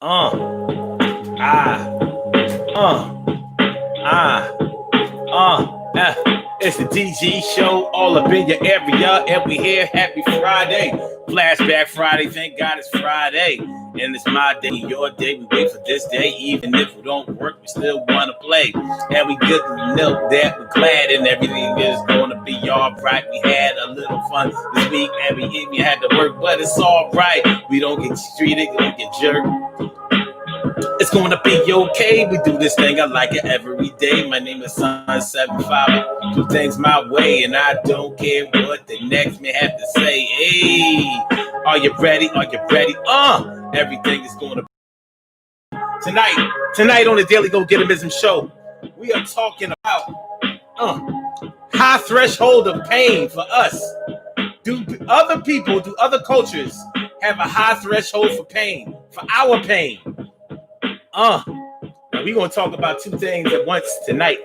Uh, ah, uh, ah, It's the DG show all up in your area, and we here. Happy Friday, Flashback Friday. Thank God it's Friday, and it's my day, your day. We wait for this day, even if we don't work, we still want to play, and we good to know that we're glad, and everything is gonna be all right. We had a little fun this week, and we even had to work, but it's all right. We don't get treated, we don't get jerked. It's gonna be okay. We do this thing. I like it every day. My name is Sun75. Do things my way, and I don't care what the next man have to say. Hey, are you ready? Are you ready? Everything is gonna be tonight on the Daily Go Get 'Emism show. We are talking about high threshold of pain for us. Do other cultures have a high threshold for pain, for our pain? We're going to talk about two things at once tonight.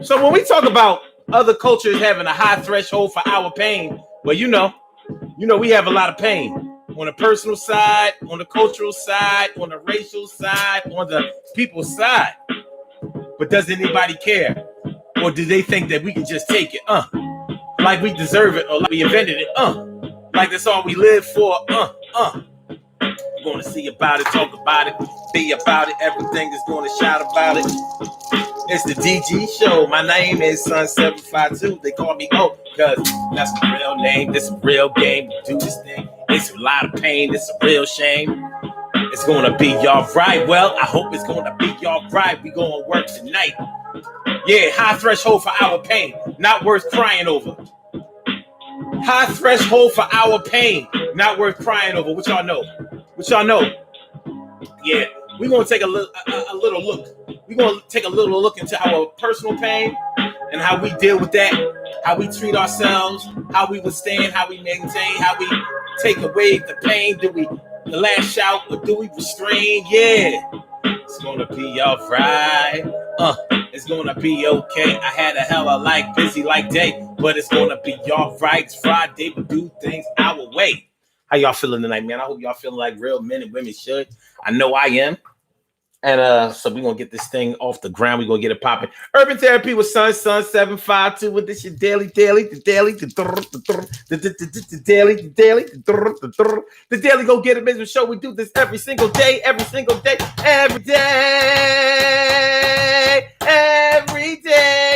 So when we talk about other cultures having a high threshold for our pain, well, you know, we have a lot of pain on the personal side, on the cultural side, on the racial side, on the people's side. But does anybody care? Or do they think that we can just take it? Like we deserve it, or like we invented it? Like that's all we live for? We're going to see about it, talk about it, be about it. Everything is going to shout about it. It's the DG show. My name is Sun752. They call me O because that's my real name. This is a real game. We do this thing. It's a lot of pain. It's a real shame. It's going to be y'all right. Well, I hope it's going to be y'all right. We going to work tonight. Yeah, high threshold for our pain. Not worth crying over. High threshold for our pain. Not worth crying over. What y'all know? Yeah, we're going to take a little look. We're going to take a little look into our personal pain and how we deal with that, how we treat ourselves, how we withstand, how we maintain, how we take away the pain. Do we lash out or do we restrain? Yeah, it's going to be all right. It's going to be okay. I had a hella busy day, but it's going to be all right. It's Friday, we do things our way. How y'all feeling tonight, man? I hope y'all feeling like real men and women should. I know I am. And so we're going to get this thing off the ground. We're going to get it popping. Urban Therapy with Sun752 with this your daily. The Daily Go Get 'Emism show. We do this every single day. Every day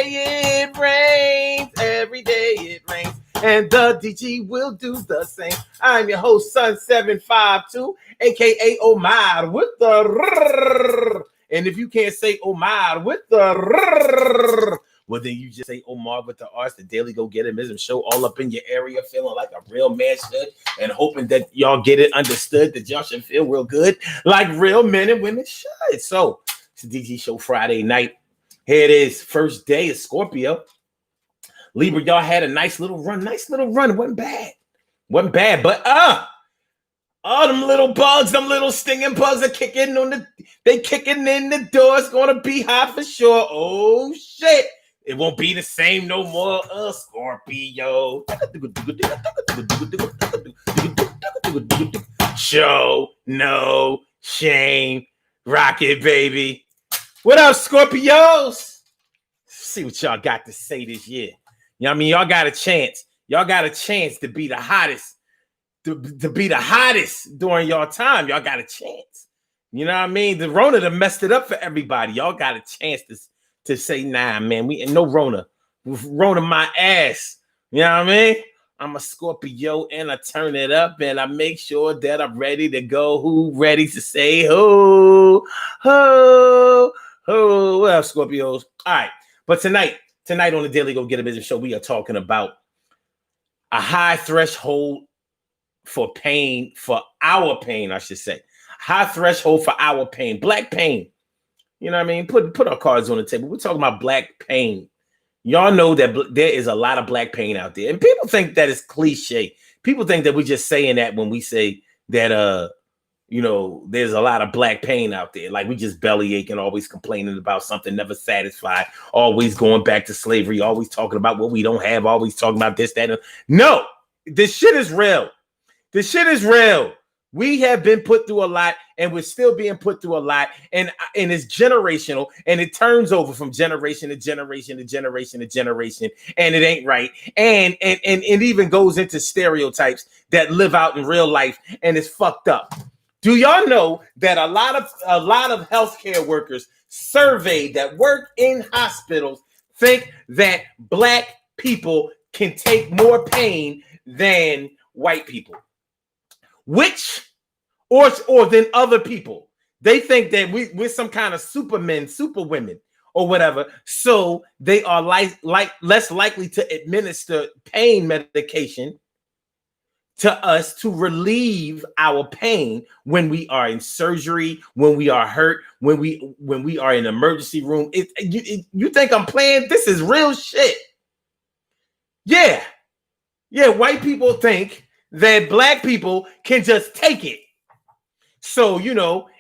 it rains. Every day it rains. And the DG will do the same. I'm your host, Sun752, a.k.a. Omar with the rrrr. And if you can't say Omar with the rrrr, well, then you just say Omar with the R's. The Daily Go Get 'Emism show all up in your area, feeling like a real man should, and hoping that y'all get it understood, that y'all should feel real good, like real men and women should. So, it's the DG show Friday night. Here it is. First day of Scorpio. Libra, y'all had a nice little run. Wasn't bad. But all them little bugs, them little stinging bugs are kicking in the door. It's gonna be hot for sure. Oh shit. It won't be the same no more. Scorpio. Show no shame. Rock it, baby. What up, Scorpios? See what y'all got to say this year. You know what I mean? Y'all got a chance. Y'all got a chance to be the hottest. To be the hottest during y'all time. Y'all got a chance. You know what I mean? The Rona done messed it up for everybody. Y'all got a chance to say, nah, man, we ain't no Rona. Rona my ass. You know what I mean? I'm a Scorpio and I turn it up and I make sure that I'm ready to go. Who ready to say ho, ho, ho? What up, Scorpios? All right. But tonight on the Daily Go Get 'Emism show, we are talking about a high threshold for pain, for our pain, I should say. High threshold for our pain, black pain. You know what I mean? Put our cards on the table. We're talking about black pain. Y'all know that there is a lot of black pain out there. And people think that it's cliche. People think that we're just saying that when we say that, there's a lot of black pain out there. Like we just belly aching, always complaining about something, never satisfied, always going back to slavery, always talking about what we don't have, always talking about this, that. No, this shit is real. We have been put through a lot, and we're still being put through a lot, and it's generational, and it turns over from generation to generation to generation to generation, and it ain't right, and it even goes into stereotypes that live out in real life, and it's fucked up. Do y'all know that a lot of healthcare workers surveyed that work in hospitals think that black people can take more pain than white people? Or than other people. They think that we're some kind of supermen, superwomen, or whatever. So they are less likely to administer pain medication to us to relieve our pain when we are in surgery, when we are hurt, when we are in an emergency room. You think I'm playing? This is real shit. Yeah. White people think that black people can just take it. So,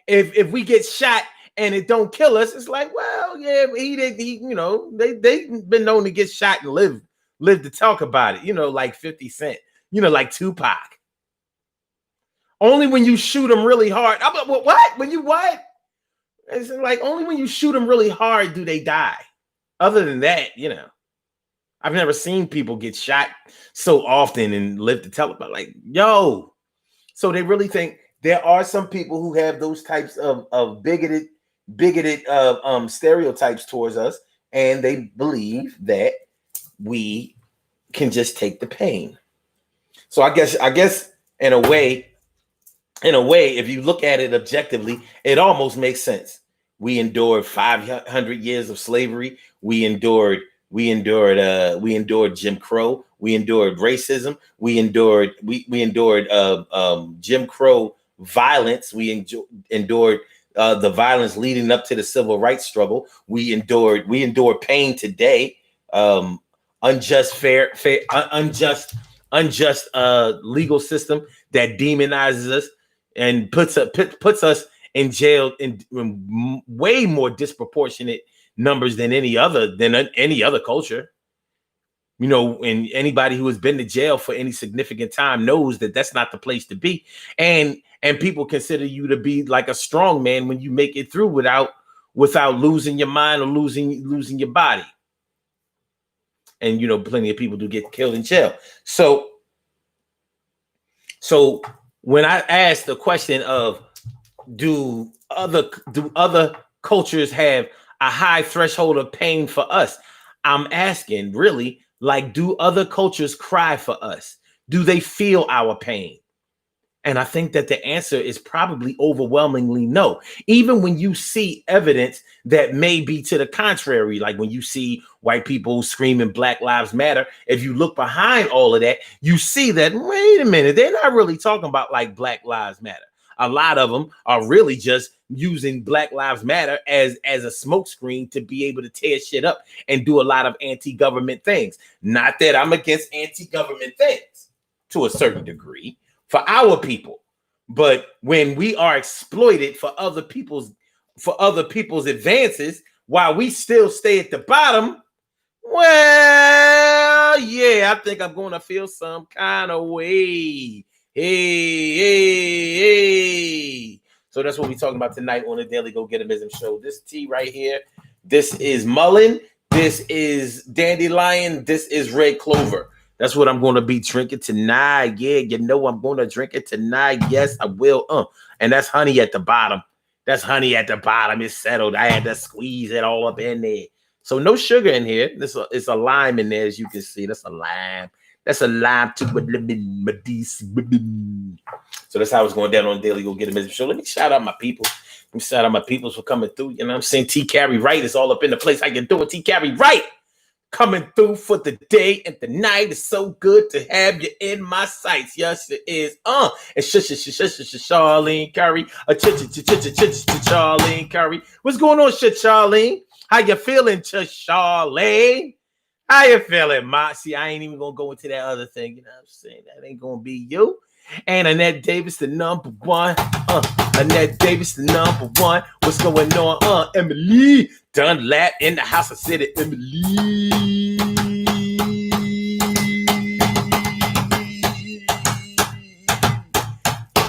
if we get shot and it don't kill us, it's like, well, yeah, they've been known to get shot and live to talk about it, like 50 Cent, like Tupac. Only when you shoot them really hard. What? When you what? It's like only when you shoot them really hard do they die. Other than that, I've never seen people get shot so often and live to tell about. Like, yo. So they really think there are some people who have those types of bigoted stereotypes towards us, and they believe that we can just take the pain. So I guess in a way, if you look at it objectively, it almost makes sense. We endured 500 years of slavery. We endured Jim Crow. We endured racism. We endured Jim Crow violence. We endured the violence leading up to the civil rights struggle. We endured pain today. Unjust legal system that demonizes us and puts us in jail in way more disproportionate numbers than any other culture. And anybody who has been to jail for any significant time knows that that's not the place to be. And people consider you to be like a strong man when you make it through without losing your mind or losing your body. And plenty of people do get killed in jail. So when I asked the question of do other cultures have a high threshold of pain for us, I'm asking really, like, do other cultures cry for us? Do they feel our pain? And I think that the answer is probably overwhelmingly no. Even when you see evidence that may be to the contrary, like when you see white people screaming Black Lives Matter, if you look behind all of that, you see that, wait a minute, they're not really talking about like Black Lives Matter. A lot of them are really just using Black Lives Matter as a smokescreen to be able to tear shit up and do a lot of anti-government things. Not that I'm against anti-government things to a certain degree for our people, but when we are exploited for other people's advances while we still stay at the bottom, well, yeah, I think I'm going to feel some kind of way. Hey. So that's what we're talking about tonight on the Daily Go Getimism Show. This tea right here, this is mullein, this is dandelion, this is red clover. That's what I'm going to be drinking tonight. Yeah, I'm going to drink it tonight. Yes, I will. And that's honey at the bottom. It's settled. I had to squeeze it all up in there. So no sugar in here. It's a lime in there, as you can see. That's a lime. That's a lime too. So that's how it's going down on the Daily Go Getimism Show. Let me shout out my people. Let me shout out my people for coming through. You know what I'm saying? T. Carey Wright is all up in the place. How you doing, T. Carey Wright? Coming through for the day and the night. It's so good to have you in my sights. Yes, it is. And Charlene Curry. Charlene Curry. What's going on, Charlene? How you feeling, Charlene? How you feeling, Ma? See, I ain't even gonna go into that other thing. You know what I'm saying? That ain't gonna be you. And Annette Davis, the number one. Annette Davis, the number one. What's going on? Emily Dunlap in the house. I said it, Emily.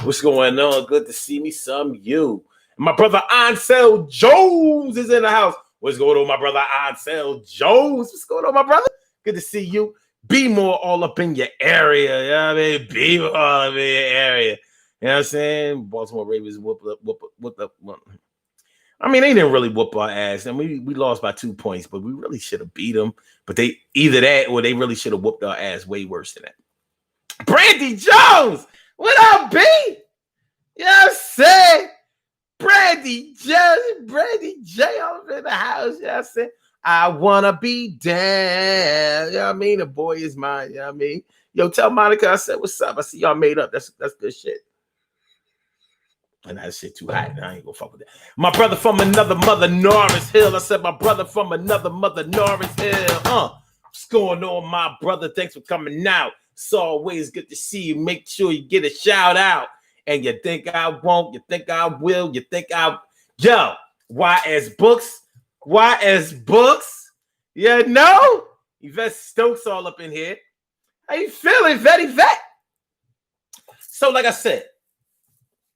What's going on? Good to see me some you. My brother Ansel Jones is in the house. What's going on, my brother Ansel Jones? What's going on, my brother? Good to see you. Be more all up in your area. You know what I mean? Be more all up in your area. You know what I'm saying? Baltimore Ravens whoop up. I mean, they didn't really whoop our ass. And we lost by 2 points, but we really should have beat them. But they either that or they really should have whooped our ass way worse than that. Brandy Jones! What up, B? You know what I'm saying? Brandy J up in the house. You know what I'm saying? I wanna be down. You know what I mean? The boy is mine. You know what I mean? Yo, tell Monica I said, what's up? I see y'all made up. That's good shit. And that shit too hot. I ain't gonna fuck with that. My brother from another mother, Norris Hill. I said, my brother from another mother, Norris Hill. What's going on, my brother? Thanks for coming out. It's always good to see you. Make sure you get a shout out. And you think I won't, you think I will, you think yo, YS Books, you know? Yvette Stokes all up in here. How you feeling, Vet? So like I said,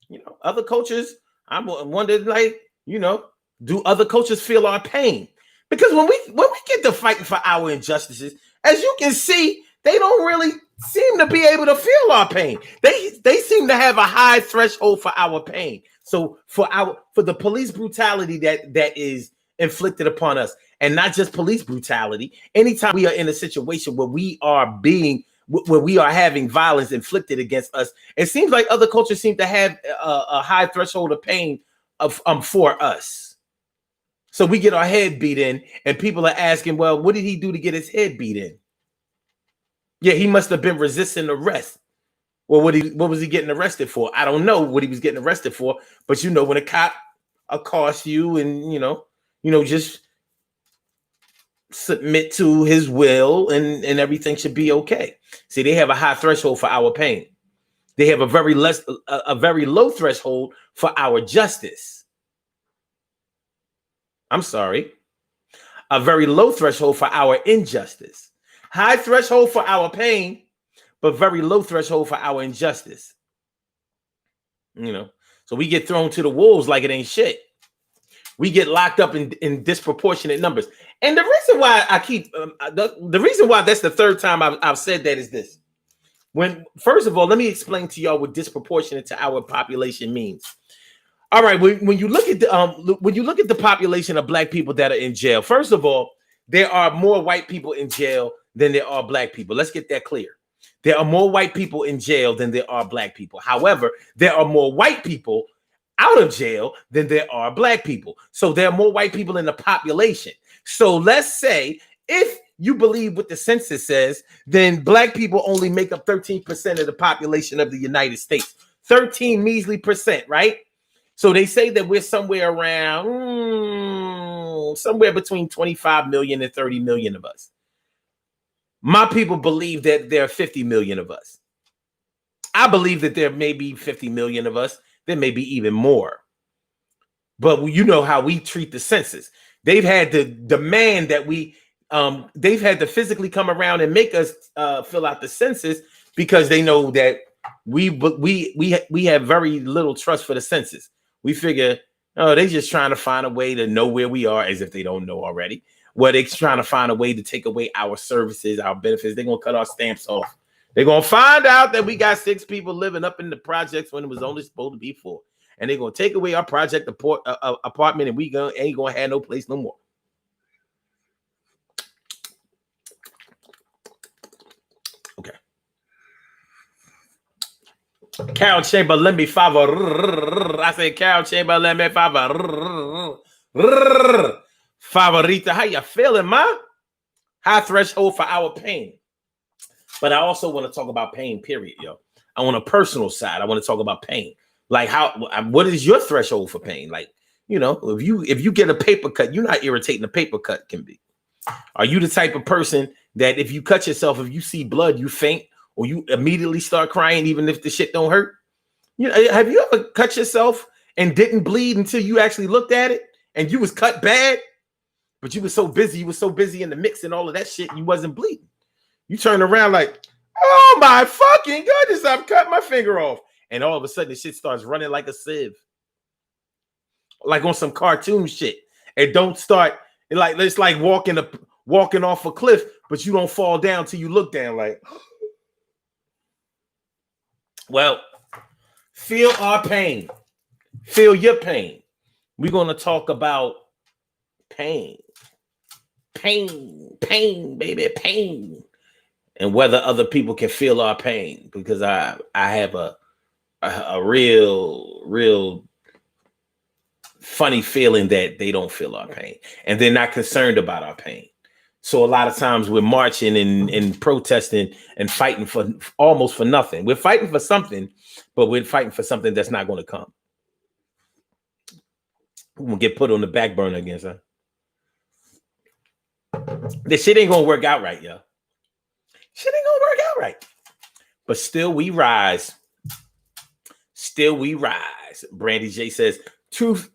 you know, other coaches, I'm wondering, like, you know, do other coaches feel our pain? Because when we get to fighting for our injustices, as you can see, they don't really seem to be able to feel our pain. They seem to have a high threshold for our pain. So for the police brutality that is inflicted upon us, and not just police brutality, anytime we are in a situation where we are having violence inflicted against us, it seems like other cultures seem to have a high threshold of pain for us. So we get our head beat in, and people are asking, well, what did he do to get his head beat in? Yeah, he must have been resisting arrest. Well, what was he getting arrested for? I don't know what he was getting arrested for, but you know, when a cop accosts you and you know, just submit to his will and everything should be okay. See, they have a high threshold for our pain. They have a very low threshold for our justice. I'm sorry. A very low threshold for our injustice. High threshold for our pain, but very low threshold for our injustice. You know, so we get thrown to the wolves like it ain't shit. We get locked up in disproportionate numbers. And the reason why I keep the reason why that's the third time I've said that is this. First of all, let me explain to y'all what disproportionate to our population means. All right, when you look at the population of black people that are in jail, first of all, there are more white people in jail than there are black people. Let's get that clear. There are more white people in jail than there are black people. However, there are more white people out of jail than there are black people. So there are more white people in the population. So let's say if you believe what the census says, then black people only make up 13% of the population of the United States. 13 measly percent, right? So they say that we're somewhere around somewhere between 25 million and 30 million of us. My people believe that there are 50 million of us. I believe that there may be 50 million of us. There may be even more. But you know how we treat the census. They've had to demand that they've had to physically come around and make us fill out the census because they know that we have very little trust for the census. We figure, oh, they're just trying to find a way to know where we are, as if they don't know already. Well, they're trying to find a way to take away our services, our benefits. They're going to cut our stamps off. They're going to find out that we got 6 people living up in the projects when it was only supposed to be 4. And they're going to take away our project apartment, and we ain't going to have no place no more. Okay. Carol Chamber, let me favor. I say, Carol Chamber, let me favor. Favorita, how you feeling, ma? High threshold for our pain. But I also want to talk about pain, period, yo. On a personal side, I want to talk about pain. Like what is your threshold for pain? Like, you know, if you get a paper cut, you know how irritating a paper cut can be. Are you the type of person that if you cut yourself, if you see blood, you faint or you immediately start crying even if the shit don't hurt? You know, have you ever cut yourself and didn't bleed until you actually looked at it and you was cut bad, but you were so busy in the mix and all of that shit, you wasn't bleeding. You turn around like, oh my fucking goodness, I've cut my finger off. and all of a sudden the shit starts running like a sieve, like on some cartoon shit. It don't start like it's like walking off a cliff, but you don't fall down till you look down. Like, well, feel our pain, feel your pain. We're gonna talk about pain, baby, pain, and whether other people can feel our pain. Because I have a real funny feeling that they don't feel our pain and they're not concerned about our pain. So a lot of times we're marching and protesting and fighting for almost for nothing. We're fighting for something, but we're fighting for something that's not going to come. We're going to get put on the back burner again, son. This shit ain't going to work out right, yo. Shit ain't going to work out right. But still we rise. Still we rise. Brandy J says, truth,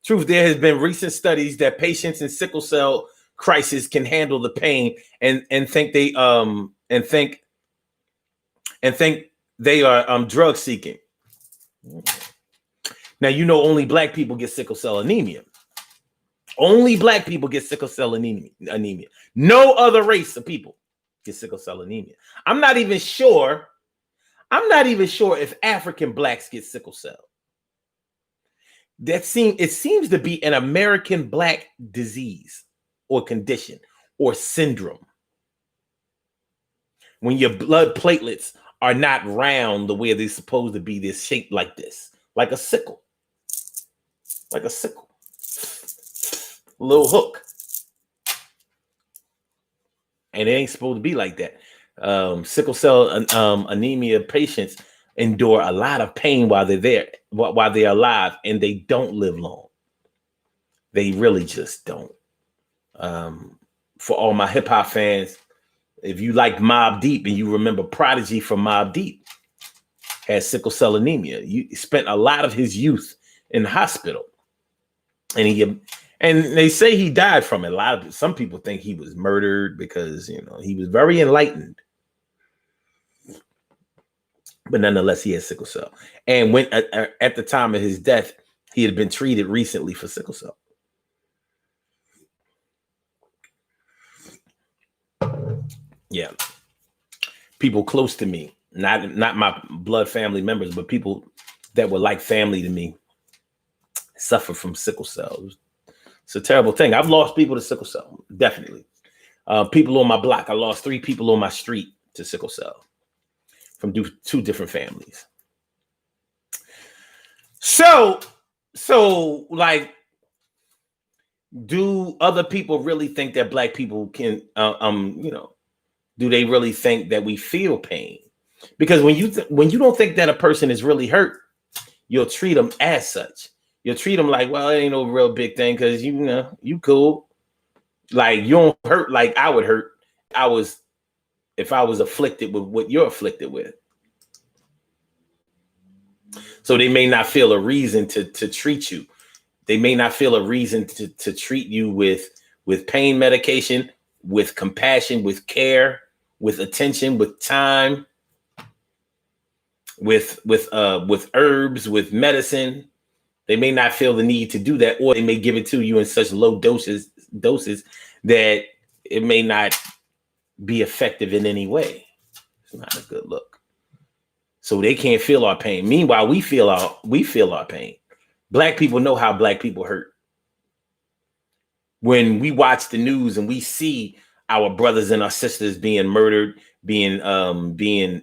there has been recent studies that patients in sickle cell crisis can handle the pain and think they are drug seeking. Now, you know, only black people get sickle cell anemia. Only black people get sickle cell anemia. No other race of people get sickle cell anemia. I'm not even sure if African blacks get sickle cell. It seems to be an American black disease or condition or syndrome. When your blood platelets are not round the way they're supposed to be, they're shaped like this, like a sickle. Like a sickle. Little hook. And it ain't supposed to be like that. Sickle cell anemia patients endure a lot of pain while they're there, while they're alive, and they don't live long. They really just don't. For all my hip hop fans, if you like Mobb Deep and you remember Prodigy from Mobb Deep, had sickle cell anemia. He spent a lot of his youth in the hospital, and they say he died from it. Some people think he was murdered because, you know, he was very enlightened. But nonetheless, he had sickle cell. And when at the time of his death, he had been treated recently for sickle cell. Yeah. People close to me, not my blood family members, but people that were like family to me, suffer from sickle cell. It's a terrible thing. I've lost people to sickle cell, definitely. People on my block. I lost 3 people on my street to sickle cell from 2 different families. So like, do other people really think that black people can, do they really think that we feel pain? Because when you don't think that a person is really hurt, you'll treat them as such. You'll treat them like, well, it ain't no real big thing because, you know, you cool. Like, you don't hurt like I would hurt if I was afflicted with what you're afflicted with. So they may not feel a reason to treat you. They may not feel a reason to treat you with pain medication, with compassion, with care, with attention, with time, with herbs, with medicine. They may not feel the need to do that, or they may give it to you in such low doses that it may not be effective in any way. It's not a good look. So they can't feel our pain. Meanwhile, we feel our pain. Black people know how black people hurt. When we watch the news and we see our brothers and our sisters being murdered, going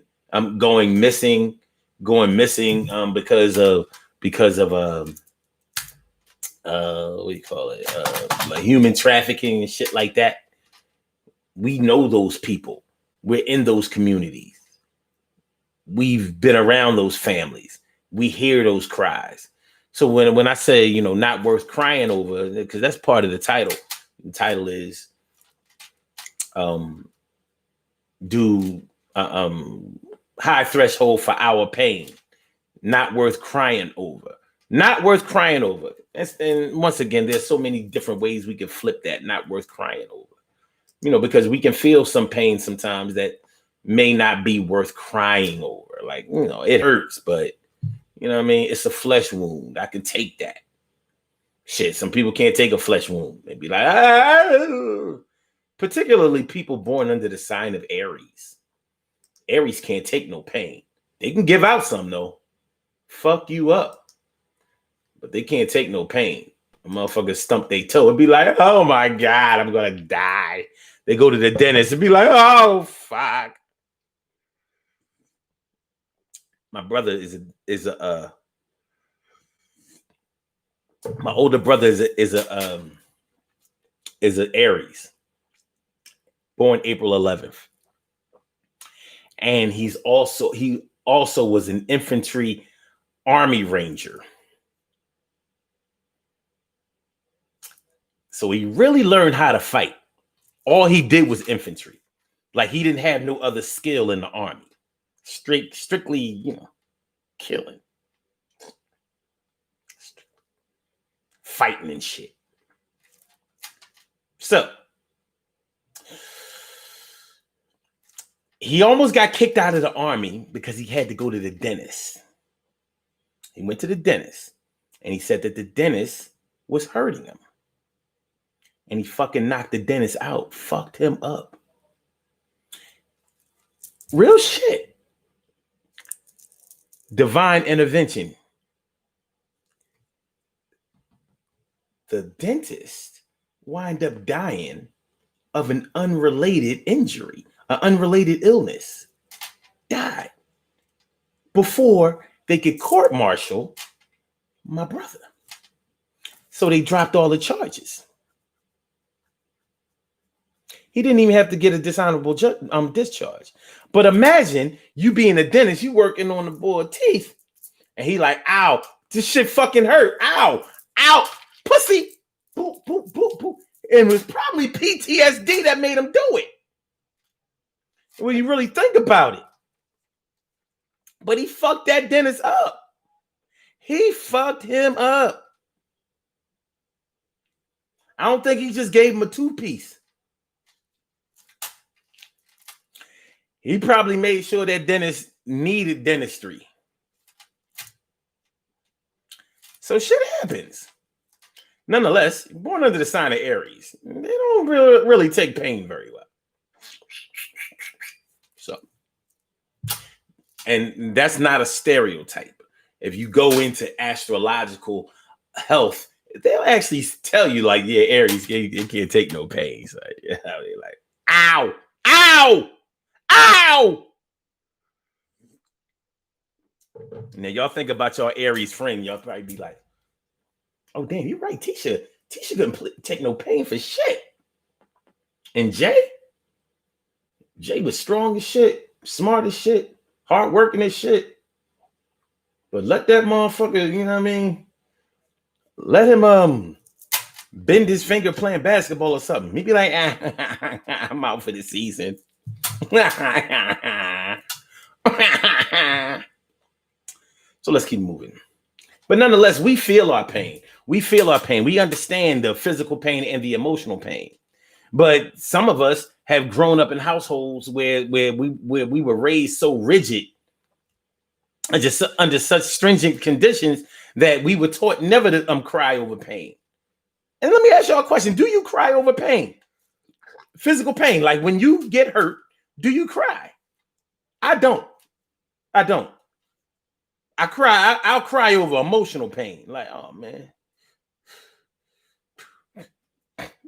missing because of what do you call it? Like human trafficking and shit like that. We know those people. We're in those communities. We've been around those families. We hear those cries. So when I say, you know, not worth crying over, because that's part of the title. The title is high threshold for our pain. Not worth crying over. Not worth crying over. And once again, there's so many different ways we can flip that. Not worth crying over. You know, because we can feel some pain sometimes that may not be worth crying over. Like, you know, it hurts, but You know what I mean? It's a flesh wound. I can take that. Shit, some people can't take a flesh wound. They be like, ah. Particularly people born under the sign of Aries. Aries can't take no pain. They can give out some though. Fuck you up. But they can't take no pain. A motherfucker stump their toe and be like, oh my God, I'm gonna die. They go to the dentist and be like, oh fuck. My brother my older brother is a Aries, born April 11th. And he also was an infantry army ranger. So he really learned how to fight. All he did was infantry. Like he didn't have no other skill in the army. Strictly, killing. Fighting and shit. So he almost got kicked out of the army because he had to go to the dentist. He went to the dentist and he said that the dentist was hurting him. And he fucking knocked the dentist out, fucked him up. Real shit. Divine intervention. The dentist wind up dying of an unrelated injury, an unrelated illness. Died before they could court-martial my brother. So they dropped all the charges. He didn't even have to get a dishonorable discharge. But imagine you being a dentist, you working on the boy teeth, and he like, ow, this shit fucking hurt. Ow, ow, pussy. Boop, boop, boop, boop. And it was probably PTSD that made him do it. When you really think about it. But he fucked that dentist up. He fucked him up. I don't think he just gave him a 2-piece. He probably made sure that dentist needed dentistry. So shit happens. Nonetheless, born under the sign of Aries, they don't really take pain very well. So, and that's not a stereotype. If you go into astrological health, they'll actually tell you like, yeah, Aries, you can't take no pain. So, yeah, they're like, ow, ow. Ow! Now y'all think about your Aries friend, y'all probably be like, "Oh damn, you're right, Tisha couldn't take no pain for shit." And Jay was strong as shit, smart as shit, hardworking as shit. But let that motherfucker, you know what I mean? Let him bend his finger playing basketball or something. He'd be like, I'm out for the season. So let's keep moving. But nonetheless, we feel our pain. We feel our pain. We understand the physical pain and the emotional pain. But some of us have grown up in households where we were raised so rigid and just under such stringent conditions that we were taught never to cry over pain. And let me ask y'all a question. Do you cry over pain? Physical pain. Like when you get hurt, do you cry? I don't. I cry. I'll cry over emotional pain. Like, oh man.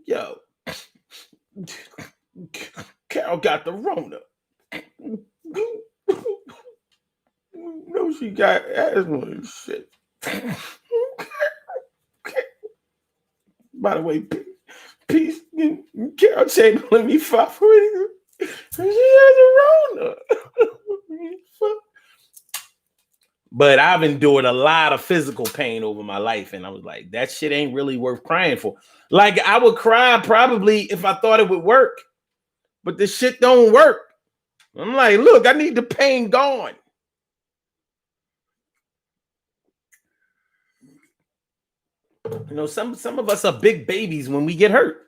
Yo. Carol got the Rona. No, she got asthma and shit. By the way, peace. Carol Chamberlain me fought for it. She has a Rona. But I've endured a lot of physical pain over my life. And I was like, that shit ain't really worth crying for. Like, I would cry probably if I thought it would work. But this shit don't work. I'm like, look, I need the pain gone. You know, some of us are big babies when we get hurt.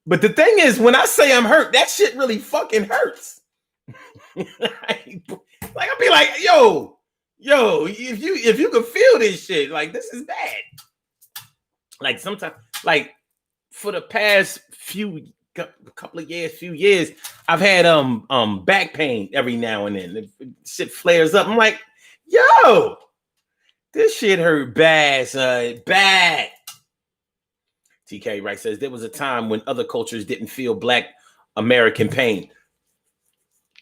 But the thing is, when I say I'm hurt, that shit really fucking hurts. Like, I'll be like, yo, Yo, if you can feel this shit, like this is bad. Like sometimes, like for the past few years, I've had back pain every now and then. Shit flares up. I'm like, yo, this shit hurt bad, son. Bad. TK Wright says there was a time when other cultures didn't feel Black American pain,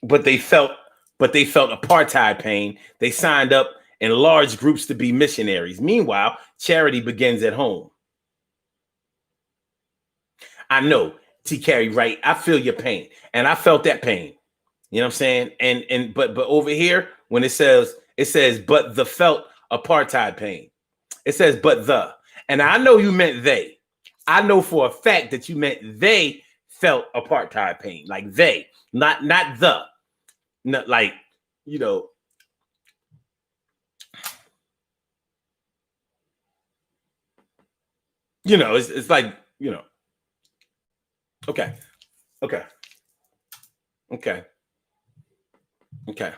but they felt apartheid pain. They signed up in large groups to be missionaries. Meanwhile, charity begins at home. I know, TK Wright, I feel your pain, and I felt that pain. You know what I'm saying? And but over here, when it says but the felt apartheid pain, it says but the, and I know you meant they. I know for a fact that you meant they felt apartheid pain, like they, not the, not like, you know. You know, it's like, you know. Okay. Okay. Okay. Okay.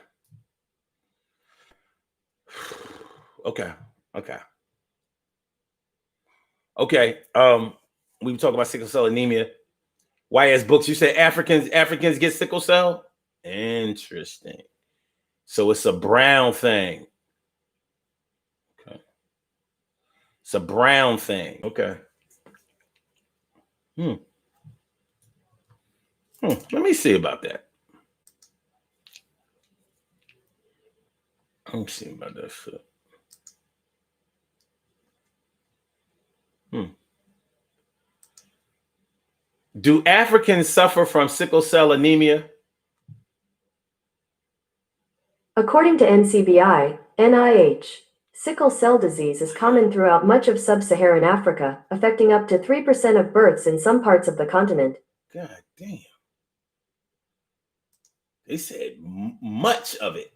Okay. Okay. Okay. We were talking about sickle cell anemia. YS Books, you said Africans get sickle cell? Interesting. So it's a brown thing. Okay. It's a brown thing. Okay. Let me see about that. Let me see about that shit. Do Africans suffer from sickle cell anemia? According to NIH, sickle cell disease is common throughout much of sub-Saharan Africa, affecting up to 3% of births in some parts of the continent. God damn. They said much of it.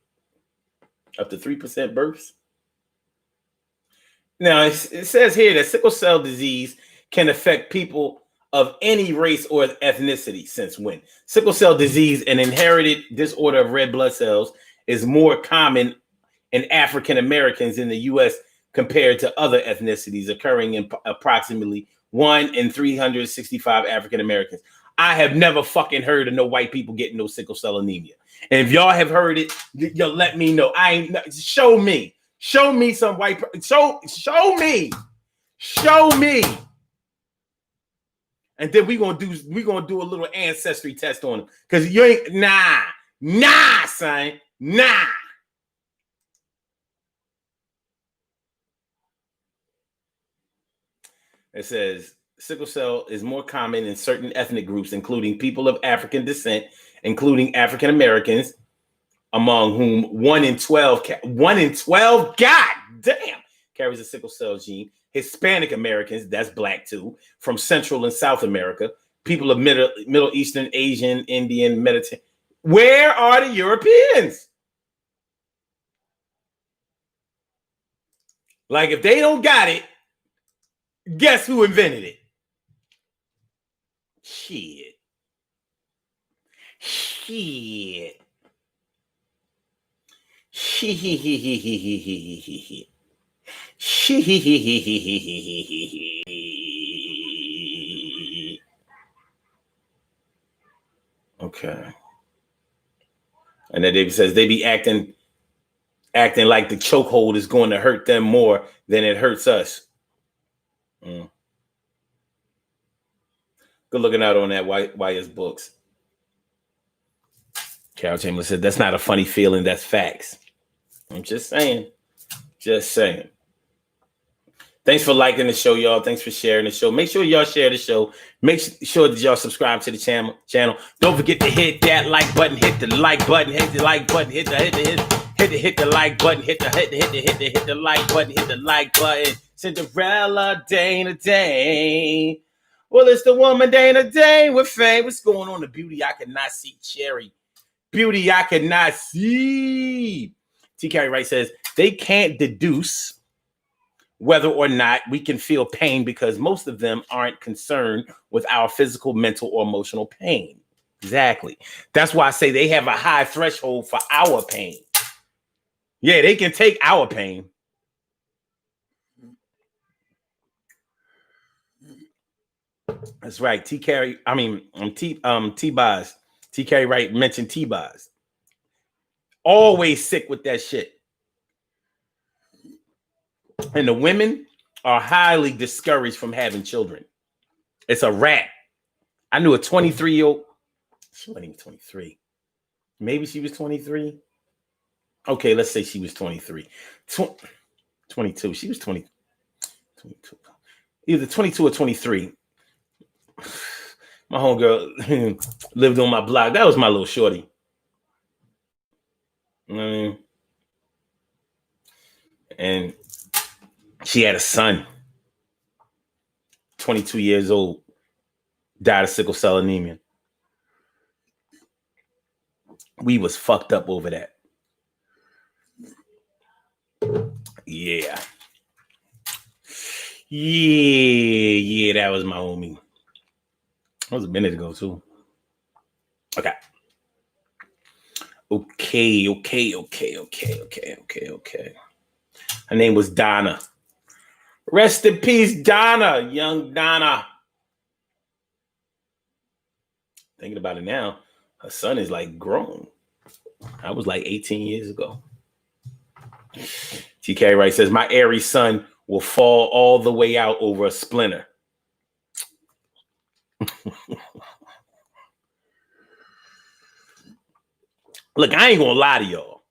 Up to 3% births. Now, it says here that sickle cell disease can affect people of any race or ethnicity. Since when? Sickle cell disease, an inherited disorder of red blood cells, is more common in African Americans in the U.S. compared to other ethnicities, occurring in approximately 1 in 365 African Americans. I have never fucking heard of no white people getting no sickle cell anemia. And if y'all have heard it, y'all let me know. Show me some white. Show me. And then we're gonna do a little ancestry test on them. Because you ain't nah, son. Nah. It says sickle cell is more common in certain ethnic groups, including people of African descent, including African Americans, among whom 1 in 12, god damn, carries a sickle cell gene. Hispanic Americans, that's black too, from Central and South America, people of Middle Eastern, Asian, Indian, Mediterranean. Where are the Europeans? Like, if they don't got it, guess who invented it? Shit. Okay. And then David says they be acting like the chokehold is going to hurt them more than it hurts us. Good looking out on that YS Books. Carol Chamberlain said, that's not a funny feeling, that's facts. I'm just saying. Thanks for liking the show, y'all. Thanks for sharing the show. Make sure y'all share the show. Make sure that y'all subscribe to the channel. Don't forget to hit that like button. Hit the like button. Hit the like button. Hit the like button. Hit the like button. Hit the like button. Cinderella Dana Dane. Well, it's the woman Dana Dane with fame. What's going on? The beauty I cannot see, Cherry. Beauty I cannot see. TK Wright says they can't deduce whether or not we can feel pain because most of them aren't concerned with our physical, mental, or emotional pain. Exactly. That's why I say they have a high threshold for our pain. Yeah, they can take our pain. That's right. T. Carey. I mean, T. Boz. T. Carey Wright mentioned T. Boz. Always sick with that shit. And the women are highly discouraged from having children. It's a wrap. I knew a 23-year-old. She wasn't even 23. Maybe she was 23. Okay, let's say she was 23. 22. She was 20. 22. Either 22 or 23. My homegirl lived on my block. That was my little shorty. And she had a son, 22 years old, died of sickle cell anemia. We was fucked up over that. Yeah. Yeah, that was my homie. That was a minute ago, too. Okay. Okay. Her name was Donna. Rest in peace, Donna. Young Donna. Thinking about it now, her son is like grown. I was like 18 years ago. T. Carey Wright says, my Aries son will fall all the way out over a splinter. Look, I ain't gonna lie to y'all.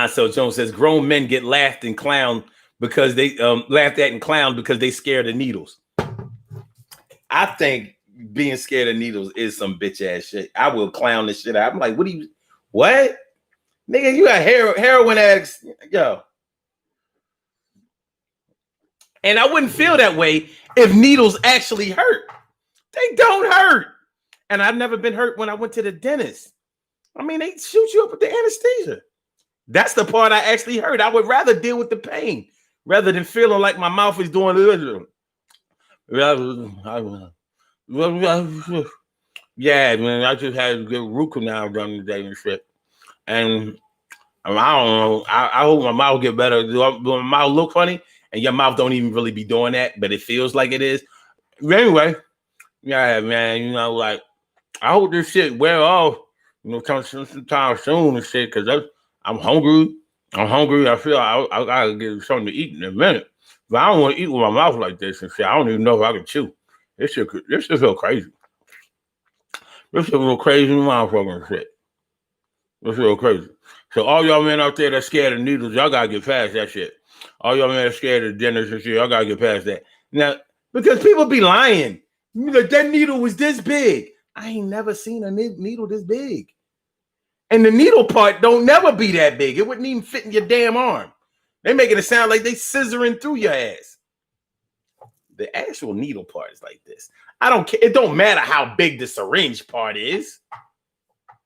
So Jones says, grown men get laughed and clowned because they laughed at and clowned because they scared of needles. I think being scared of needles is some bitch ass shit. I will clown this shit out. I'm like, what? Nigga, you got heroin addicts, yo. And I wouldn't feel that way if needles actually hurt. They don't hurt. And I've never been hurt when I went to the dentist. I mean, they shoot you up with the anesthesia. That's the part I actually hurt. I would rather deal with the pain rather than feeling like my mouth is doing it. Yeah, man, I just had to get root canal done today and shit. And I don't know. I hope my mouth get better. Do my mouth look funny? And your mouth don't even really be doing that, but it feels like it is. Anyway, yeah, man, you know, like, I hope this shit wear off, you know, sometime soon and shit, because I'm hungry. I feel I gotta get something to eat in a minute. But I don't want to eat with my mouth like this and shit. I don't even know if I can chew. This shit feel crazy. This shit real crazy motherfucking shit. This real crazy. So all y'all men out there that scared of needles, y'all gotta get past that shit. All y'all men that scared of dinners and shit, y'all gotta get past that. Now, because people be lying. That needle was this big. I ain't never seen a needle this big. And the needle part don't never be that big. It wouldn't even fit in your damn arm. They making it sound like they scissoring through your ass. The actual needle part is like this. I don't care. It don't matter how big the syringe part is.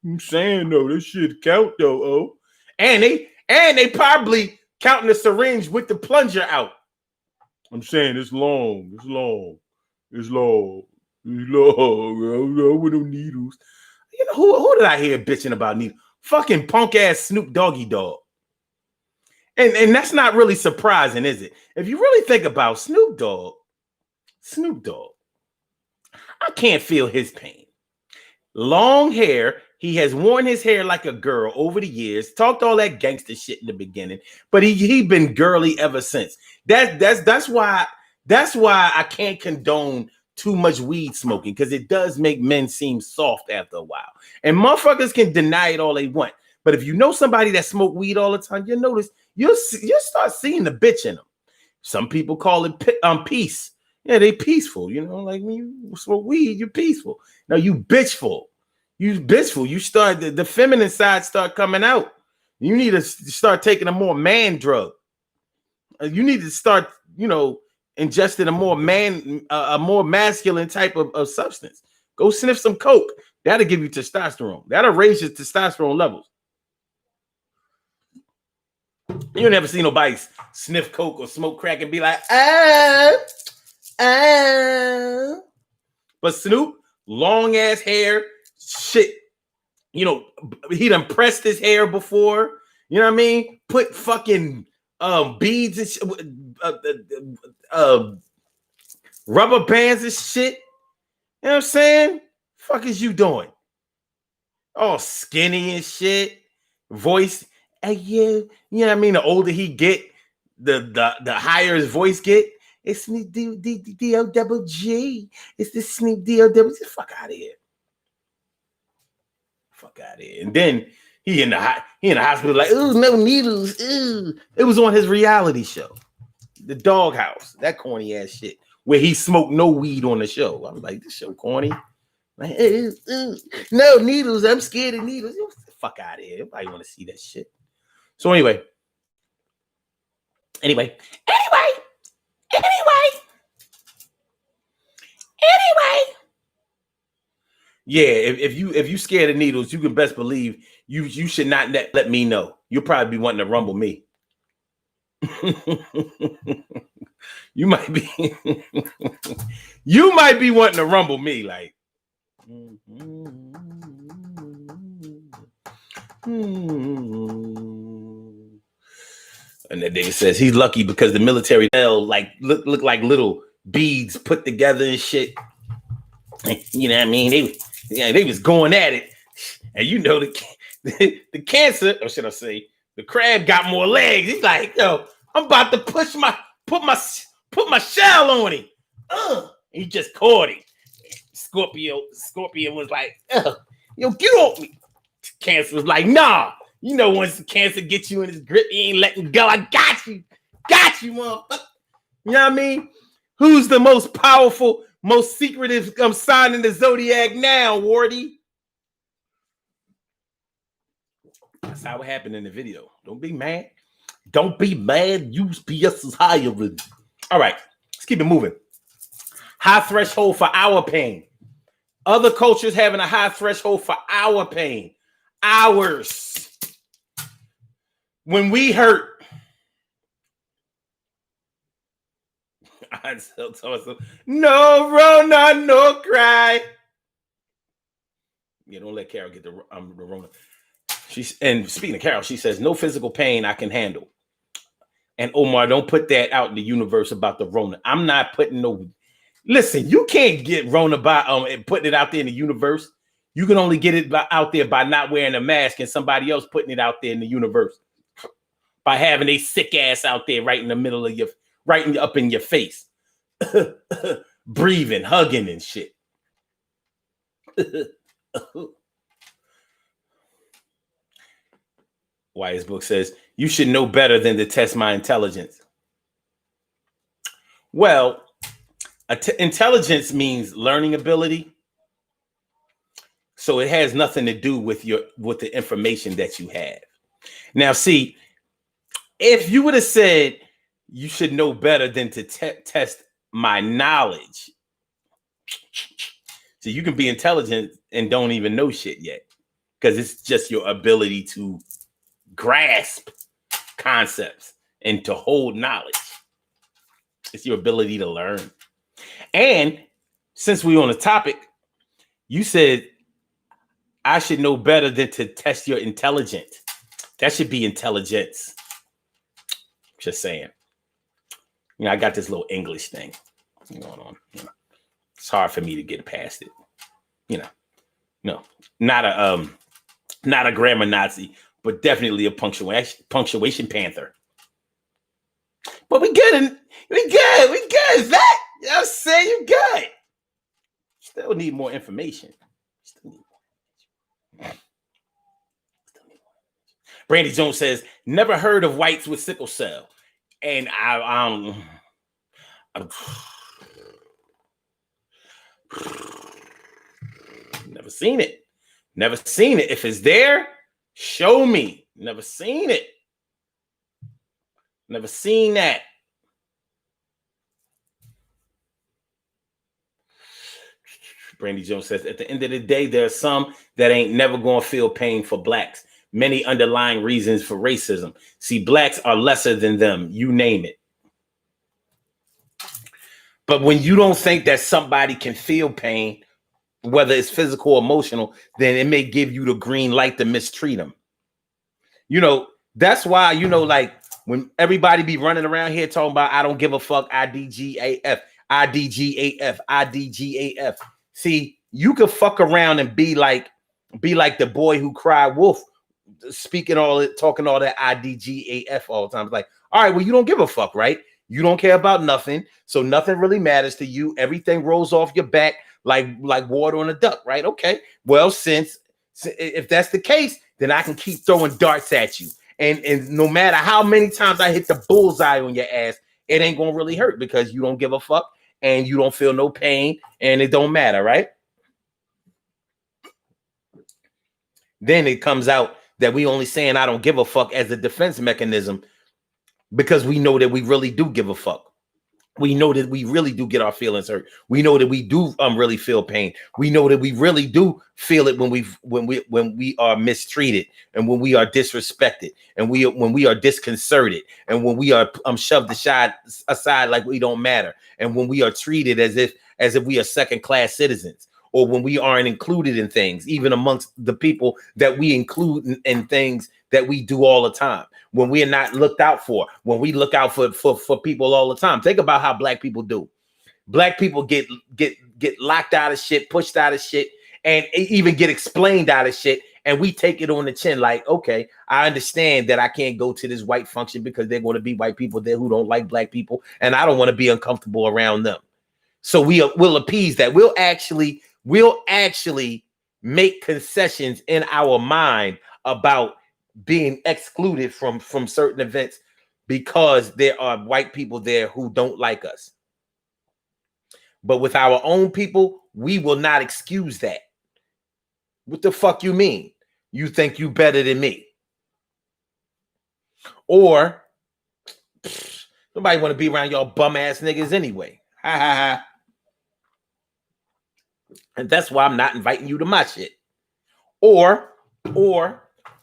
I'm saying though, this shit count though. Oh, and they probably counting the syringe with the plunger out. I'm saying it's long. With them needles. You know who did I hear bitching about needles? Fucking punk ass Snoop Doggy Dogg. And that's not really surprising, is it? If you really think about Snoop Dogg, I can't feel his pain. Long hair. He has worn his hair like a girl over the years. Talked all that gangster shit in the beginning, but he been girly ever since. That's why I can't condone too much weed smoking, because it does make men seem soft after a while. And motherfuckers can deny it all they want, but if you know somebody that smoke weed all the time, you notice you'll start seeing the bitch in them. Some people call it peace. Yeah, they peaceful. You know, like when you smoke weed, you're peaceful. Now you bitchful. You start the feminine side start coming out. You need to start taking a more man drug. You need to start, you know, ingesting a more masculine type of substance. Go sniff some coke. That'll give you testosterone. That'll raise your testosterone levels. You never see nobody sniff coke or smoke crack and be like, But Snoop, long ass hair, shit. he done pressed his hair before. You know what I mean? Put fucking beads and rubber bands and shit. You know what I'm saying? Fuck is you doing? All skinny and shit. Voice. Hey, yeah. You know what I mean? The older he get, the higher his voice get. It's Snoop D-O double G. It's the Snoop D-O double G. Fuck out of here. Fuck out of here. And then he in the hospital like, ooh, no needles. Ooh. It was on his reality show. The Doghouse. That corny ass shit. Where he smoked no weed on the show. I was like, this show corny. Like, no needles. I'm scared of needles. Fuck out of here. Nobody want to see that shit. So anyway. Yeah, if you scared of needles, you can best believe you should not let me know. You'll probably be wanting to rumble me. You might be wanting to rumble me like. And that nigga says he's lucky because the military like look like little beads put together and shit. You know what I mean? They was going at it, and you know the cancer, or should I say, the crab got more legs. He's like, yo, I'm about to put my shell on him. He just caught him. Scorpion was like, yo, get off me. Cancer was like, nah. You know, once the cancer gets you in his grip, he ain't letting go. I got you, motherfucker. You know what I mean? Who's the most powerful, most secretive sign in the zodiac now, Wardy? That's how it happened in the video. Don't be mad. Don't be mad. UPS is higher than. All right, let's keep it moving. High threshold for our pain. Other cultures having a high threshold for our pain. Ours. When we hurt. I tell myself, no, Rona, no cry. Yeah, don't let Carol get the Rona. And speaking of Carol, she says, no physical pain I can handle. And Omar, don't put that out in the universe about the Rona. I'm not putting no. Listen, you can't get Rona by and putting it out there in the universe. You can only get it out there by not wearing a mask and somebody else putting it out there in the universe. By having a sick ass out there right in the middle of your, right up in your face. Breathing, hugging and shit. Wyatt's book says, you should know better than to test my intelligence. Well, intelligence means learning ability. So it has nothing to do with the information that you have. Now, see, if you would have said you should know better than to test my knowledge. So you can be intelligent and don't even know shit yet because it's just your ability to grasp concepts and to hold knowledge. It's your ability to learn. And since we're on the topic, you said I should know better than to test your intelligence. That should be intelligence. Just saying. You know, I got this little English thing going on. You know, it's hard for me to get past it. You know, no, not a grammar Nazi, but definitely a punctuation panther. But we good. We good. That I'm saying you good. Still need more information. Brandy Jones says, never heard of whites with sickle cell. And I never seen it. Never seen it. If it's there, show me. Never seen it. Never seen that. Brandy Jones says, at the end of the day, there are some that ain't never going to feel pain for blacks. Many underlying reasons for racism. See, blacks are lesser than them. You name it. But when you don't think that somebody can feel pain, whether it's physical or emotional, then it may give you the green light to mistreat them. You know, that's why, you know, like when everybody be running around here talking about I don't give a fuck, IDGAF, IDGAF, IDGAF. See, you could fuck around and be like the boy who cried wolf, speaking all it, talking all that IDGAF all the time. It's like, all right, well, you don't give a fuck, right? You don't care about nothing, so nothing really matters to you. Everything rolls off your back like water on a duck, right? Okay. Well, since if that's the case, then I can keep throwing darts at you. And no matter how many times I hit the bullseye on your ass, it ain't gonna really hurt because you don't give a fuck and you don't feel no pain and it don't matter, right? Then it comes out that we only saying I don't give a fuck as a defense mechanism because we know that we really do give a fuck. We know that we really do get our feelings hurt. We know that we do really feel pain. We know that we really do feel it when we are mistreated and when we are disrespected and when we are disconcerted and when we are shoved aside like we don't matter and when we are treated as if we are second-class citizens or when we aren't included in things, even amongst the people that we include in things that we do all the time. When we are not looked out for, when we look out for people all the time. Think about how black people do. Black people get locked out of shit, pushed out of shit, and even get explained out of shit. And we take it on the chin like, okay, I understand that I can't go to this white function because they're going to be white people there who don't like black people. And I don't want to be uncomfortable around them. So we'll appease that. We'll actually make concessions in our mind about being excluded from certain events because there are white people there who don't like us. But with our own people, we will not excuse that. What the fuck you mean? You think you better than me? Or nobody want to be around y'all bum ass niggas anyway. Ha ha ha. And that's why I'm not inviting you to my shit. Or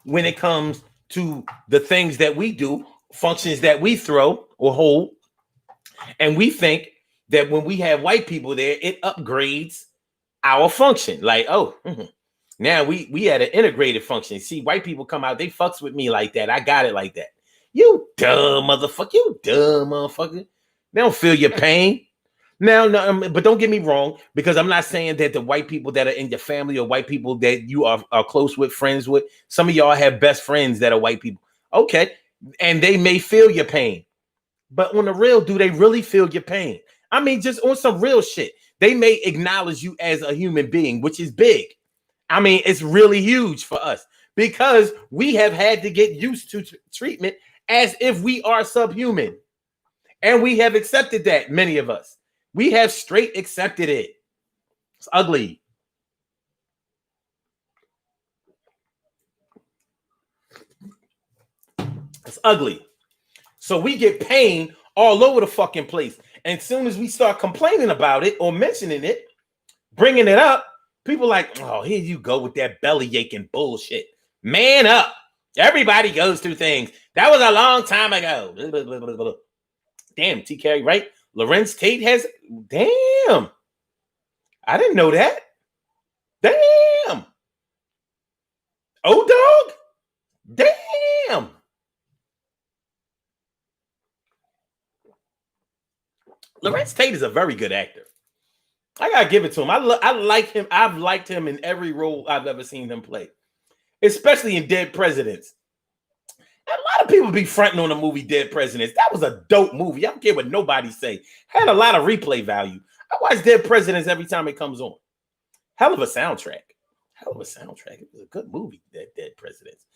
when it comes to the things that we do, functions that we throw or hold, and we think that when we have white people there, it upgrades our function. Like, oh, now we had an integrated function. See, white people come out, they fucks with me like that. I got it like that. You dumb motherfucker. You dumb motherfucker. They don't feel your pain. Now, no, but don't get me wrong, because I'm not saying that the white people that are in your family or white people that you are close with, friends with, some of y'all have best friends that are white people. Okay. And they may feel your pain. But on the real, do they really feel your pain? I mean, just on some real shit. They may acknowledge you as a human being, which is big. I mean, it's really huge for us because we have had to get used to treatment as if we are subhuman. And we have accepted that, many of us. We have straight accepted it. It's ugly. It's ugly. So we get pain all over the fucking place. And as soon as we start complaining about it or mentioning it, bringing it up, people like, oh, here you go with that belly aching bullshit. Man up. Everybody goes through things. That was a long time ago. Damn, T. Carey, right? Lorenz Tate has, damn. I didn't know that. Damn. Oh, dog. Damn. Lorenz Tate is a very good actor. I gotta give it to him. I like him. I've liked him in every role I've ever seen him play, especially in Dead Presidents. A lot of people be fronting on the movie Dead Presidents. That was a dope movie. I don't care what nobody say. Had a lot of replay value. I watch Dead Presidents every time it comes on. Hell of a soundtrack. Hell of a soundtrack. It was a good movie, Dead Presidents.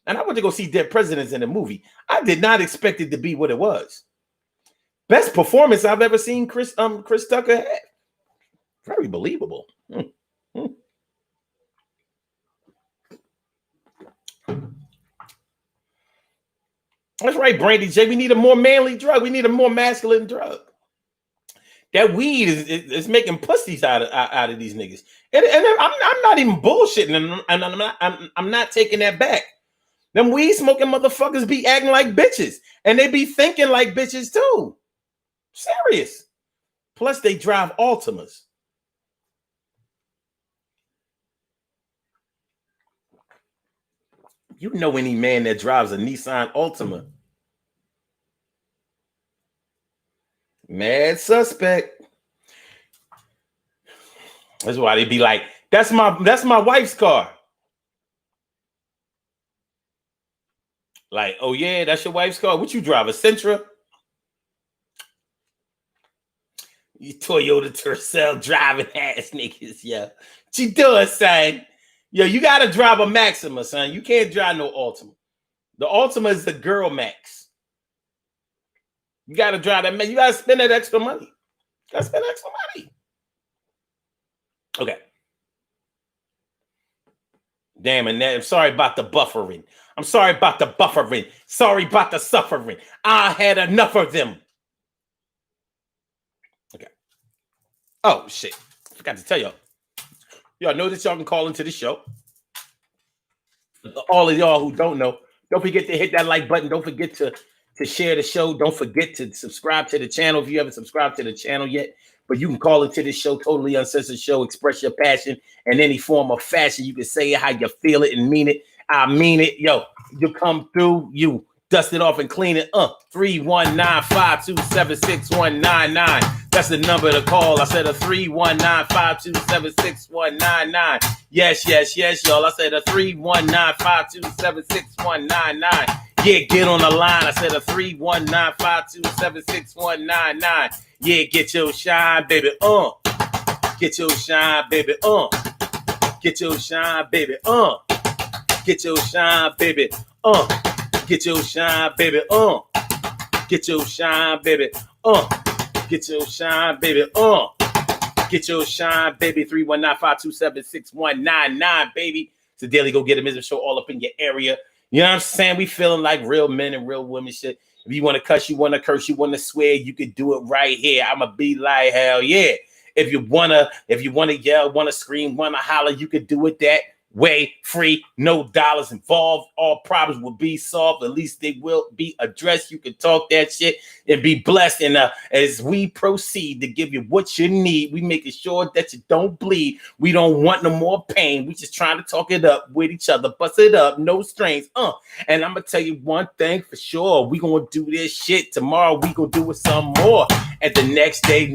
And I went to go see Dead Presidents in the movie. I did not expect it to be what it was. Best performance I've ever seen Chris Tucker have. Very believable. That's right, Brandy J. We need a more manly drug. We need a more masculine drug. That weed is making pussies out of these niggas. And I'm not even bullshitting, and I'm not taking that back. Them weed smoking motherfuckers be acting like bitches, and they be thinking like bitches too. Serious. Plus, they drive Altimas. You know any man that drives a Nissan Altima. Mad suspect. That's why they be like, that's my wife's car. Like, oh yeah, that's your wife's car. What you drive, a Sentra? You Toyota Tercel driving ass niggas, yo. What you doing, son? Yo, you gotta drive a Maxima, son. You can't drive no Altima. The Altima is the girl Max. You gotta drive that. You gotta spend that extra money. You gotta spend extra money. Okay. Damn, and I'm sorry about the buffering. I'm sorry about the buffering. Sorry about the suffering. I had enough of them. Okay. Oh, shit. I forgot to tell y'all. Y'all know that y'all can call into the show. All of y'all who don't know, don't forget to hit that like button. Don't forget to share the show. Don't forget to subscribe to the channel if you haven't subscribed to the channel yet. But you can call into this show, Totally Uncensored Show. Express your passion in any form of fashion. You can say it how you feel it and mean it. I mean it. Yo, you come through, you dust it off and clean it. 319-527-6199. That's the number to call. I said a 319-527-6199. Yes, y'all. I said a 319-527-6199. Yeah, get on the line. I said a 319-527-6199. Yeah, get your shine, baby. Get your shine, baby. Get your shine, baby. Get your shine, baby. Get your shine, baby. Get your shine, baby. Get your shine, baby. Get your shine, baby. 319-527-6199, baby. It's the Daily Go Get It Business Show all up in your area. You know what I'm saying? We feeling like real men and real women shit. If you want to cuss, you want to curse, you want to swear, you can do it right here. I'ma be like, hell yeah. If you wanna yell, wanna scream, wanna holler, you could do it that way, free, no dollars involved. All problems will be solved. At least they will be addressed. You can talk that shit and be blessed. And as we proceed to give you what you need, we making sure that you don't bleed. We don't want no more pain. We just trying to talk it up with each other, bust it up, no strings. And I'm gonna tell you one thing for sure. We gonna do this shit tomorrow. We gonna do it some more. And the next day,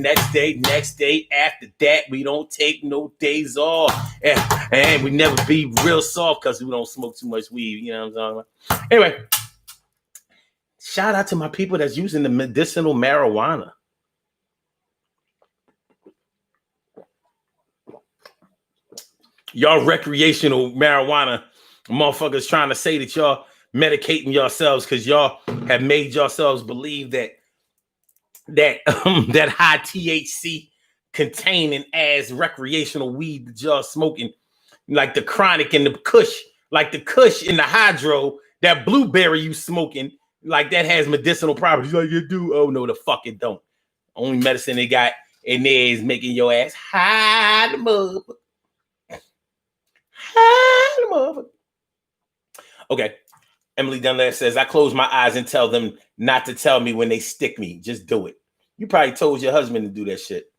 after that, we don't take no days off. And we never be real soft because we don't smoke too much weed. You know what I'm talking about? Anyway, shout out to my people that's using the medicinal marijuana. Y'all recreational marijuana motherfuckers trying to say that y'all medicating yourselves because y'all have made yourselves believe that high THC containing as recreational weed that y'all smoking, like the chronic and the kush, like the kush in the hydro, that blueberry you smoking, like that has medicinal properties. Like you do. Oh no, the fuck it don't. Only medicine they got in there is making your ass high the motherfucker. High the motherfucker. Okay. Emily Dunlap says, I close my eyes and tell them not to tell me when they stick me. Just do it. You probably told your husband to do that shit.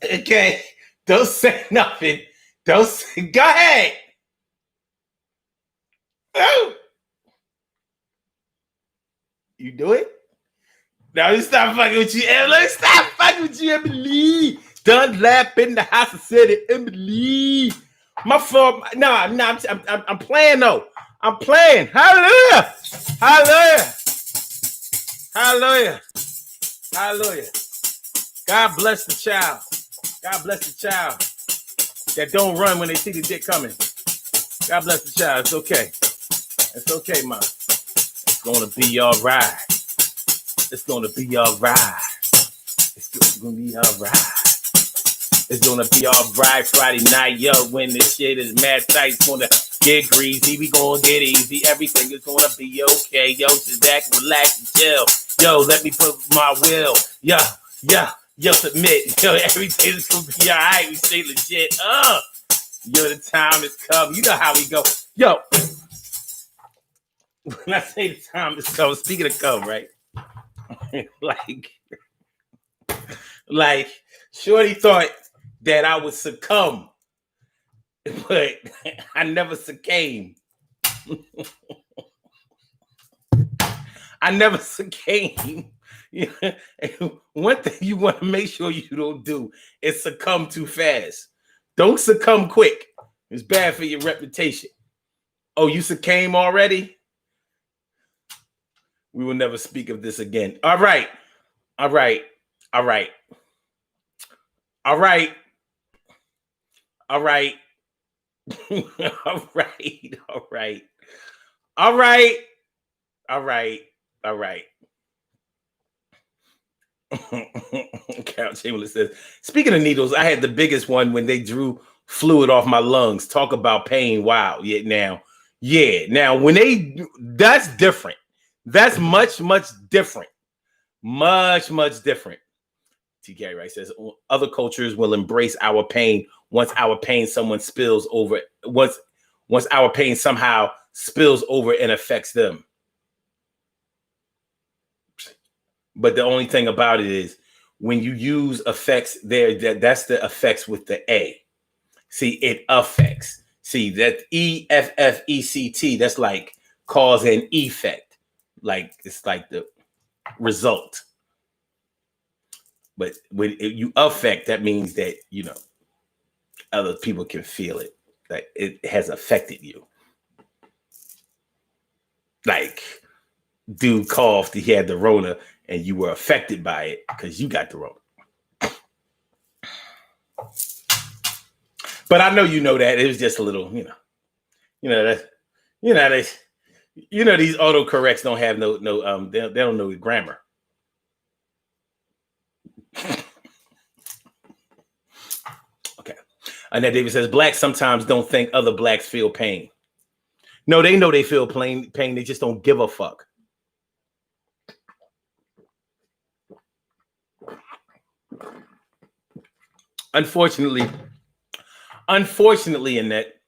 Okay. Don't say nothing. Don't say, go ahead. Oh. You do it? Now let's stop fucking with you, Emily. Let's stop fucking with you, Emily. Dunlap in the house of city, Emily. My fault. No, I'm playing though. I'm playing. Hallelujah. Hallelujah. Hallelujah. Hallelujah. God bless the child. God bless the child that don't run when they see the dick coming. God bless the child. It's okay. It's okay, Mom. It's gonna be all right. It's gonna be all right. It's gonna be all right. It's gonna be all right Friday night, yo. When this shit is mad tight, it's gonna get greasy. We gonna get easy. Everything is gonna be okay, yo. Just act, relax, and chill. Yo, let me put my will. Yo, submit. Yo, everything is gonna be all right. We stay legit. Yo, the time has come. You know how we go. Yo. when I say the time is come, speaking of come, right? like Shorty thought that I would succumb, but I never succumbed. I never succumbed. One thing you want to make sure you don't do is succumb too fast. Don't succumb quick. It's bad for your reputation. Oh, you succumbed already? We will never speak of this again. All right. All right. All right. All right. All right. All right. All right. All right. All right. All right. Carol Chamberlain says, speaking of needles, I had the biggest one when they drew fluid off my lungs. Talk about pain. Wow. Yeah. Now, that's different. That's much different. Much different. TK Wright says, other cultures will embrace our pain once our pain someone spills over. Once our pain somehow spills over and affects them. But the only thing about it is when you use effects there, that's the effects with the A. See, it affects. See, that EFFECT, that's like cause and effect. Like it's like the result. But when you affect, that means that, other people can feel it. Like it has affected you. Like dude coughed, he had the Rona, and you were affected by it because you got the Rona. But I know that it was just a little, these autocorrects don't have they don't know grammar. Okay. Annette Davis says, blacks sometimes don't think other blacks feel pain. No, they know they feel pain. They just don't give a fuck. Unfortunately, Annette,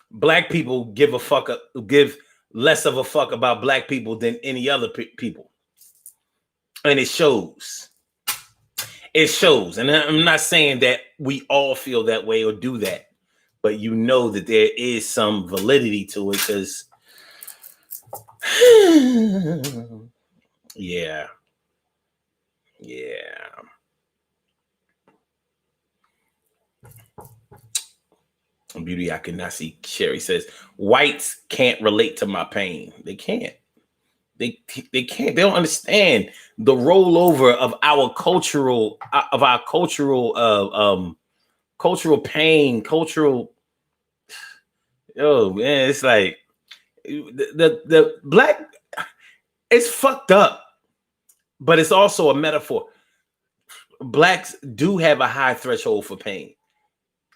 black people give less of a fuck about black people than any other people. And it shows. It shows. And I'm not saying that we all feel that way or do that, but that there is some validity to it because yeah. Beauty I cannot see. Sherry says, whites can't relate to my pain. They can't. They can't. They don't understand the rollover of our cultural pain, oh man, it's like the black, it's fucked up, but it's also a metaphor. Blacks do have a high threshold for pain.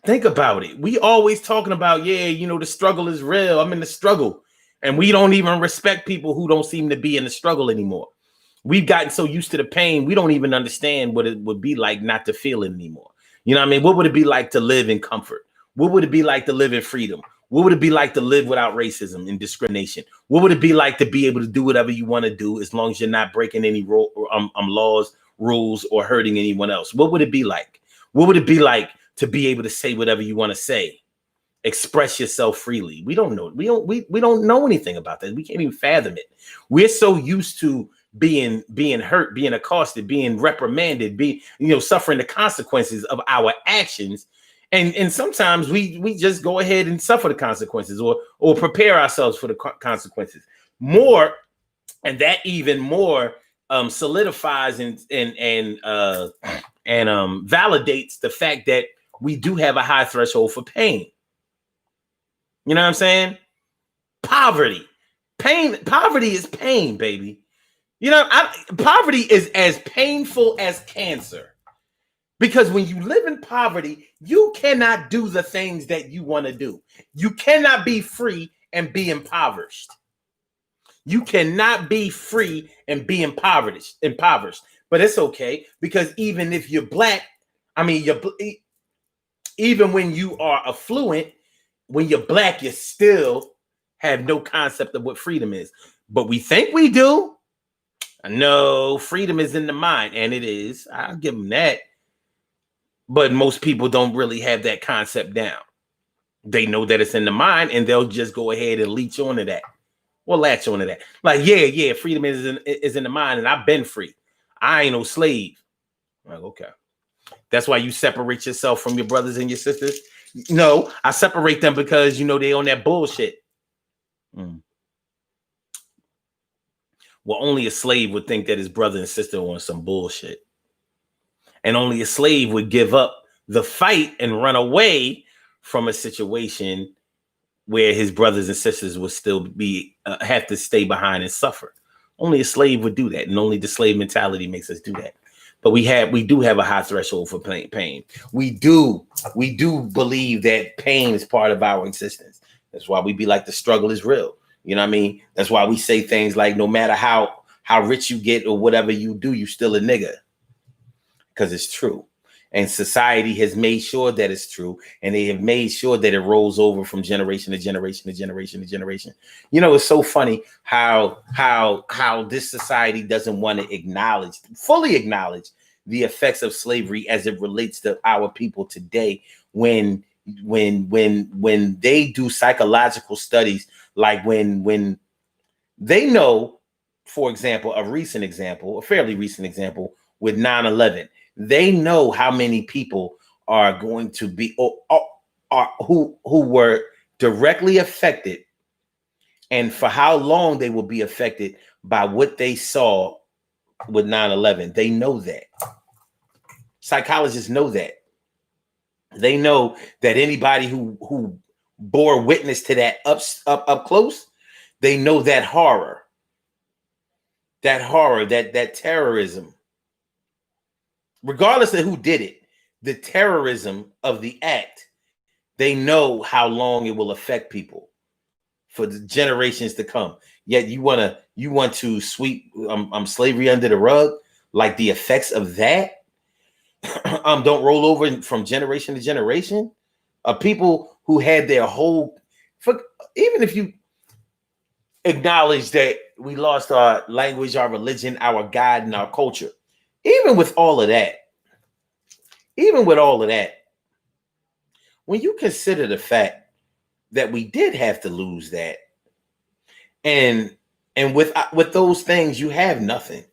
Think about it. We always talking about, the struggle is real. I'm in the struggle. And we don't even respect people who don't seem to be in the struggle anymore. We've gotten so used to the pain, we don't even understand what it would be like not to feel it anymore. You know what I mean? What would it be like to live in comfort? What would it be like to live in freedom? What would it be like to live without racism and discrimination? What would it be like to be able to do whatever you want to do as long as you're not breaking any laws, rules, or hurting anyone else? What would it be like? What would it be like to be able to say whatever you want to say? Express yourself freely. We don't know. We don't know anything about that. We can't even fathom it. We're so used to being hurt, being accosted, being reprimanded, suffering the consequences of our actions. And sometimes we just go ahead and suffer the consequences or prepare ourselves for the consequences more. And that even more solidifies and validates the fact that we do have a high threshold for pain. You know what I'm saying? Poverty is pain, baby. Poverty is as painful as cancer. Because when you live in poverty, you cannot do the things that you want to do. You cannot be free and be impoverished. You cannot be free and be impoverished. But it's okay, because even if you're black, even when you are affluent, when you're black, you still have no concept of what freedom is. but we think we do. No, freedom is in the mind, and it is. I'll give them that. But most people don't really have that concept down. They know that it's in the mind, and they'll just go ahead and leech onto that. Well, latch onto that. Like, yeah, freedom is in the mind, and I've been free. I ain't no slave. I'm like, okay. That's why you separate yourself from your brothers and your sisters. No, I separate them because they on that bullshit. Well, only a slave would think that his brother and sister are on some bullshit. And only a slave would give up the fight and run away from a situation where his brothers and sisters would still be have to stay behind and suffer. Only a slave would do that, and only the slave mentality makes us do that. But we do have a high threshold for pain. We do believe that pain is part of our existence. That's why we be like, the struggle is real. You know what I mean? That's why we say things like, no matter how rich you get or whatever you do, you still a nigga. Because it's true. And society has made sure that it's true. And they have made sure that it rolls over from generation to generation to generation to generation. It's so funny how this society doesn't want to fully acknowledge the effects of slavery as it relates to our people today, when they do psychological studies, like when they know, for example, a fairly recent example with 9/11, they know how many people are going to be who were directly affected, and for how long they will be affected by what they saw with 9/11. They know that. Psychologists know that. They know that anybody who bore witness to that up close, they know that horror, that terrorism, regardless of who did it, the terrorism of the act, they know how long it will affect people for the generations to come. Yet you want to sweep slavery under the rug, like the effects of that don't roll over from generation to generation. People who had their whole, even if you acknowledge that we lost our language, our religion, our God, and our culture, even with all of that, when you consider the fact that we did have to lose that, and with those things, you have nothing.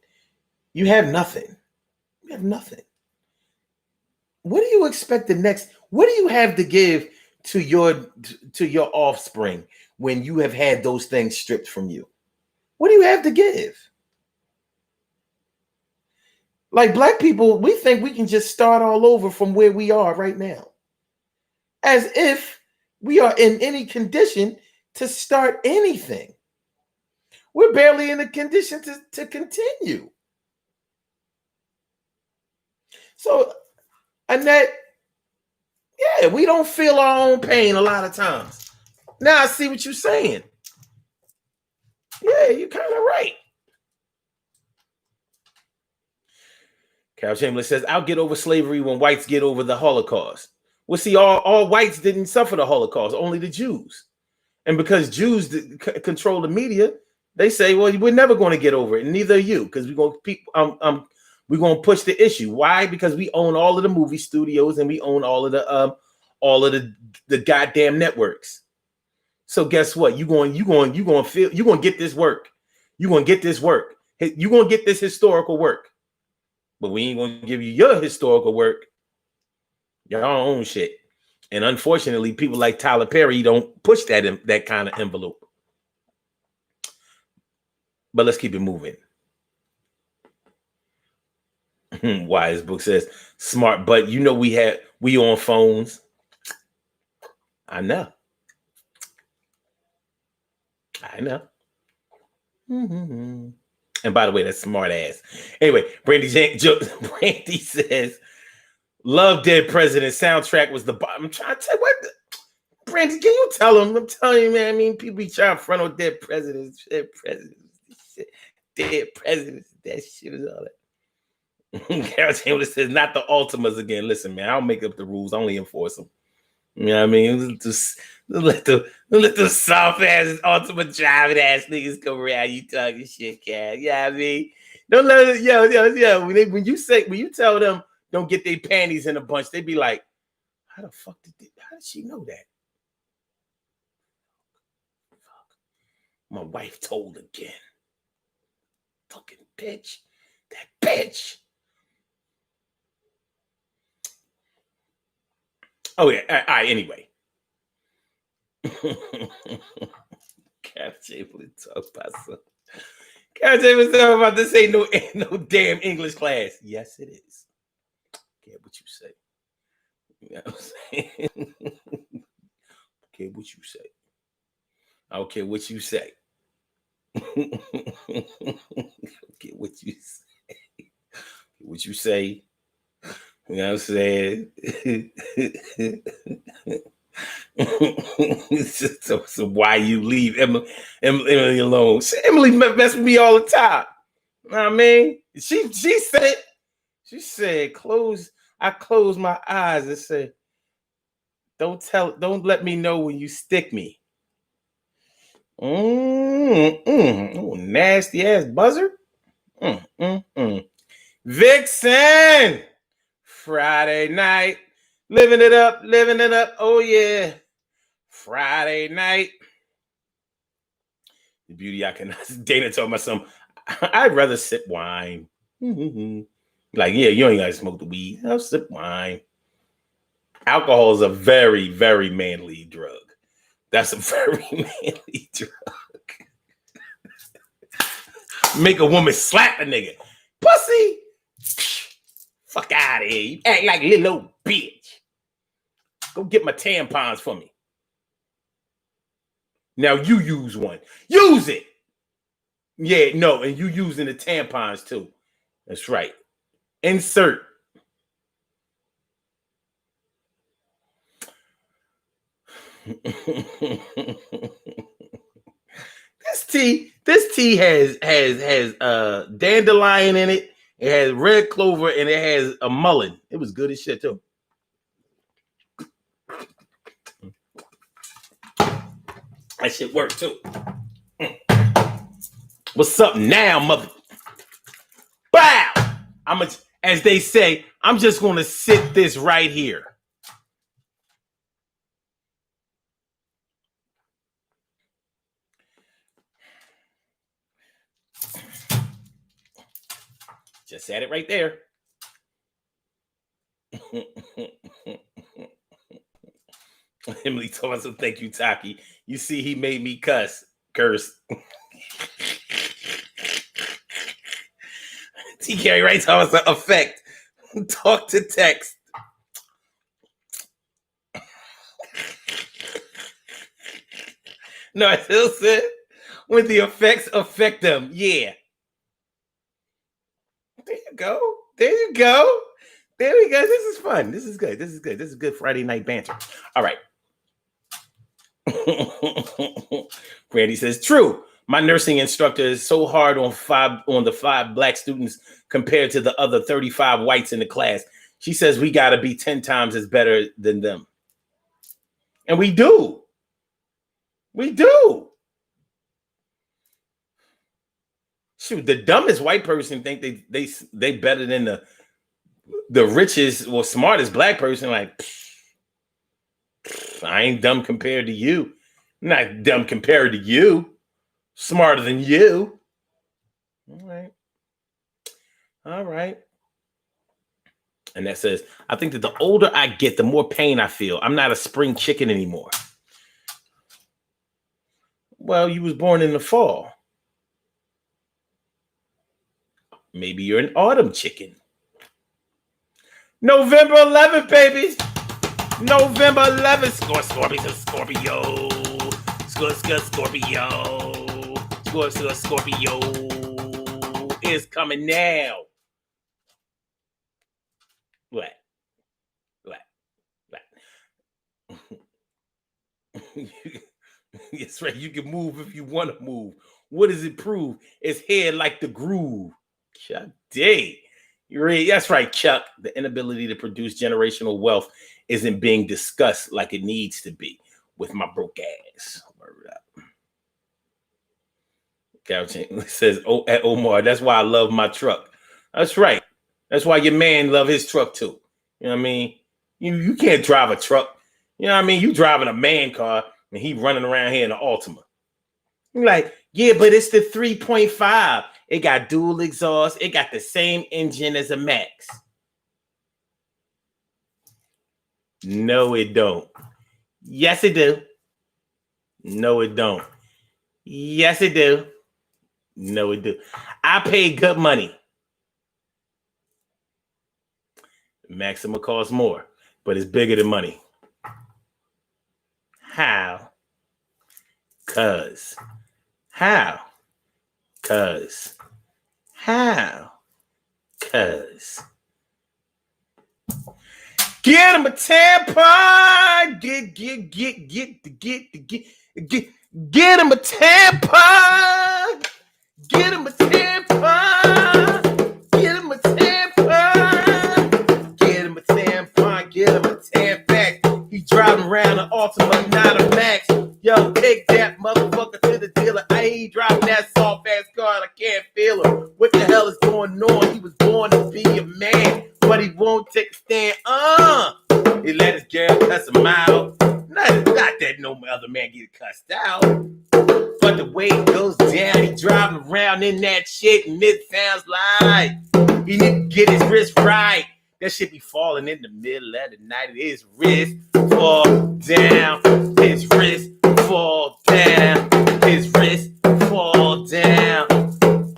You have nothing. What do you expect the next? What do you have to give to your offspring when you have had those things stripped from you? What do you have to give? Like, black people, we think we can just start all over from where we are right now, as if we are in any condition to start anything. We're barely in a condition to continue. So, Annette, yeah, we don't feel our own pain a lot of times. Now I see what you're saying. Yeah, you're kind of right. Carol Chamberlain says, I'll get over slavery when whites get over the Holocaust. Well, see, all whites didn't suffer the Holocaust, only the Jews. And because Jews control the media, they say, well, we're never going to get over it, and neither are you, because we're going to push the issue. Why? Because we own all of the movie studios, and we own all of the goddamn networks. So guess what? You're going to get this work. You're going to get this work. You're going to get this historical work. But we ain't going to give you your historical work. Your own shit. And unfortunately, people like Tyler Perry don't push that kind of envelope. But let's keep it moving. Wise Book says, smart, but we on phones. I know. Mm-hmm. And by the way, that's smart ass. Anyway, Brandy says, love Dead President soundtrack was the bottom. I'm trying to tell you what. Brandy, can you tell him? I'm telling you, man. I mean, people be trying to front on dead presidents. Dead presidents. That shit is all that. Carol Chamberlain says, not the Ultimas again. Listen, man, I don't make up the rules. I only enforce them. You know what I mean? Just let the soft ass ultimate driving ass niggas come around you talking shit, cat. You know what I mean? Don't let it, yo. When you tell them don't get their panties in a bunch, they be like, how the fuck how did she know that? Fuck. My wife told again. Fucking bitch. That bitch. Oh yeah. All right, anyway. Cat able to talk about something. Cat able to talk about this ain't no damn English class. Yes, it is. Care what you say. You know what I'm saying? Care what you say. I don't care what you say. Okay, what you say. What you say. You know what I'm saying? so why you leave Emily alone? Emily mess with me all the time. You know what I mean? She said it. She said, I close my eyes and say, don't let me know when you stick me. Oh, nasty ass buzzer. Vixen! Friday night. Living it up. Oh, yeah. Friday night. The beauty I can. Dana told my son, I'd rather sip wine. Like, yeah, you ain't gotta smoke the weed. I'll sip wine. Alcohol is a very, very manly drug. That's a very manly drug. Make a woman slap a nigga. Pussy! Fuck out of here. You act like a little old bitch. Go get my tampons for me. Now you use one. Use it. Yeah, no, and you using the tampons too. That's right. Insert. This tea has dandelion in it. It has red clover and it has a mullein. It was good as shit too. That shit worked too. What's up now, mother? Bow! As they say, I'm just gonna sit this right here. Just said it right there. Emily told us, thank you, Taki. You see, he made me curse. T. Carey Wright told us effect. Talk to text. No, I still said when the effects affect them. Yeah. There you go. There we go. This is fun. This is good. This is good Friday night banter. All right. Brandy says, true. My nursing instructor is so hard on the 5 black students compared to the other 35 whites in the class. She says we got to be 10 times as better than them. And we do. We do. Shoot, the dumbest white person think they better than the richest or smartest black person. Like, I ain't dumb compared to you. I'm not dumb compared to you. Smarter than you. All right. And that says, I think that the older I get, the more pain I feel. I'm not a spring chicken anymore. Well, you was born in the fall. Maybe you're an autumn chicken. November 11th, baby. November 11th. Scorpio. Scorpio is coming now. What? That's right. You can move if you want to move. What does it prove? It's head like the groove. God dang. That's right, Chuck. The inability to produce generational wealth isn't being discussed like it needs to be with my broke ass. Word up. It says, oh, at Omar, that's why I love my truck. That's right. That's why your man love his truck too. You know what I mean? You can't drive a truck. You know what I mean? You driving a man car and he running around here in an Altima. You're like, yeah, but it's the 3.5. It got dual exhaust. It got the same engine as a Max. No, it don't. Yes, it do. No, it don't. Yes, it do. No, it do. I paid good money. Maxima costs more, but it's bigger than money. How? Cause. How? Cause. How? Cause. Get him a tampon. Get him a tampon. Get him a tampon. Get him a tampon. Get him a tampon. Get him a tampon. He driving around an Altima, not a Max. Yo, take that motherfucker to the dealer. I ain't driving that soft ass car and I can't feel him. What the hell is going on? He was born to be a man, but he won't take a stand. He let his girl cuss him out. Not that no other man get cussed out. But the way it goes down, he driving around in that shit, and it sounds like he need to get his wrist right. That shit be falling in the middle of the night. His wrist fall down. His wrist fall down. His wrist fall down.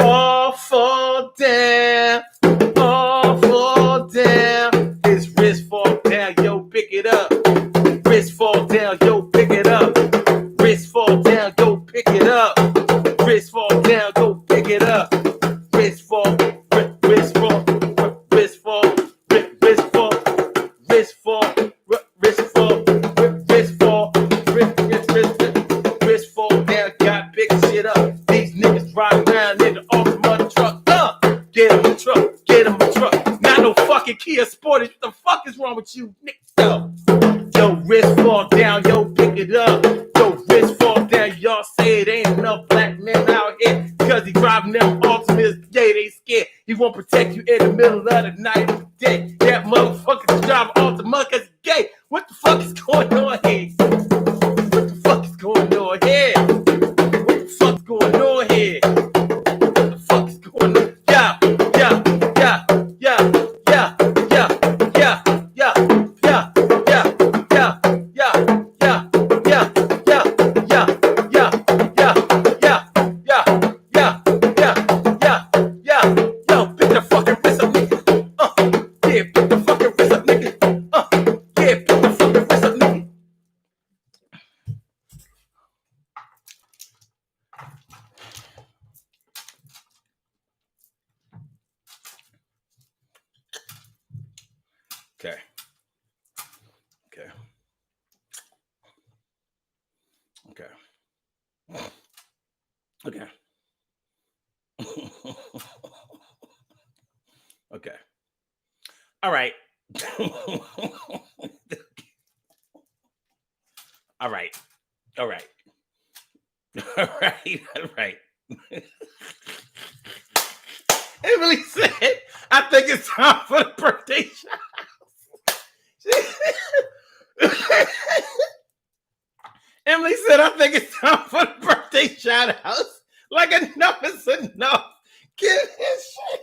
All fall down. All fall down. His wrist fall down. Yo, pick it up. Wrist fall down. Yo, pick it up. Wrist fall down. Go pick it up. Wrist fall down. Go pick it up. Wrist fall. Wrist fall. Wrist fall. Wrist fall. Wrist fall. Wrist fall. Wrist fall. Wrist fall down. Got big shit up. These niggas ride around in the Altima truck. Get him a truck. Get him a truck. Not no fucking Kia Sportage. What the fuck is wrong with you, niggas? Yo, wrist fall down. Yo, pick it up. Yo, wrist fall down. Y'all say it ain't enough black men out here because he driving them Altimas. Yeah, they scared. He won't protect you in the middle of the night. Day. That motherfucker drive Altima because he's gay. What the fuck is going on here? What the fuck is going on here? What the fuck's going on here? What the fuck is going on? Yeah. Okay. All right. All right. All right. All right. Emily said, I think it's time for the birthday shout. Emily said, I think it's time for the birthday shout outs. Like enough is enough. Get his shit.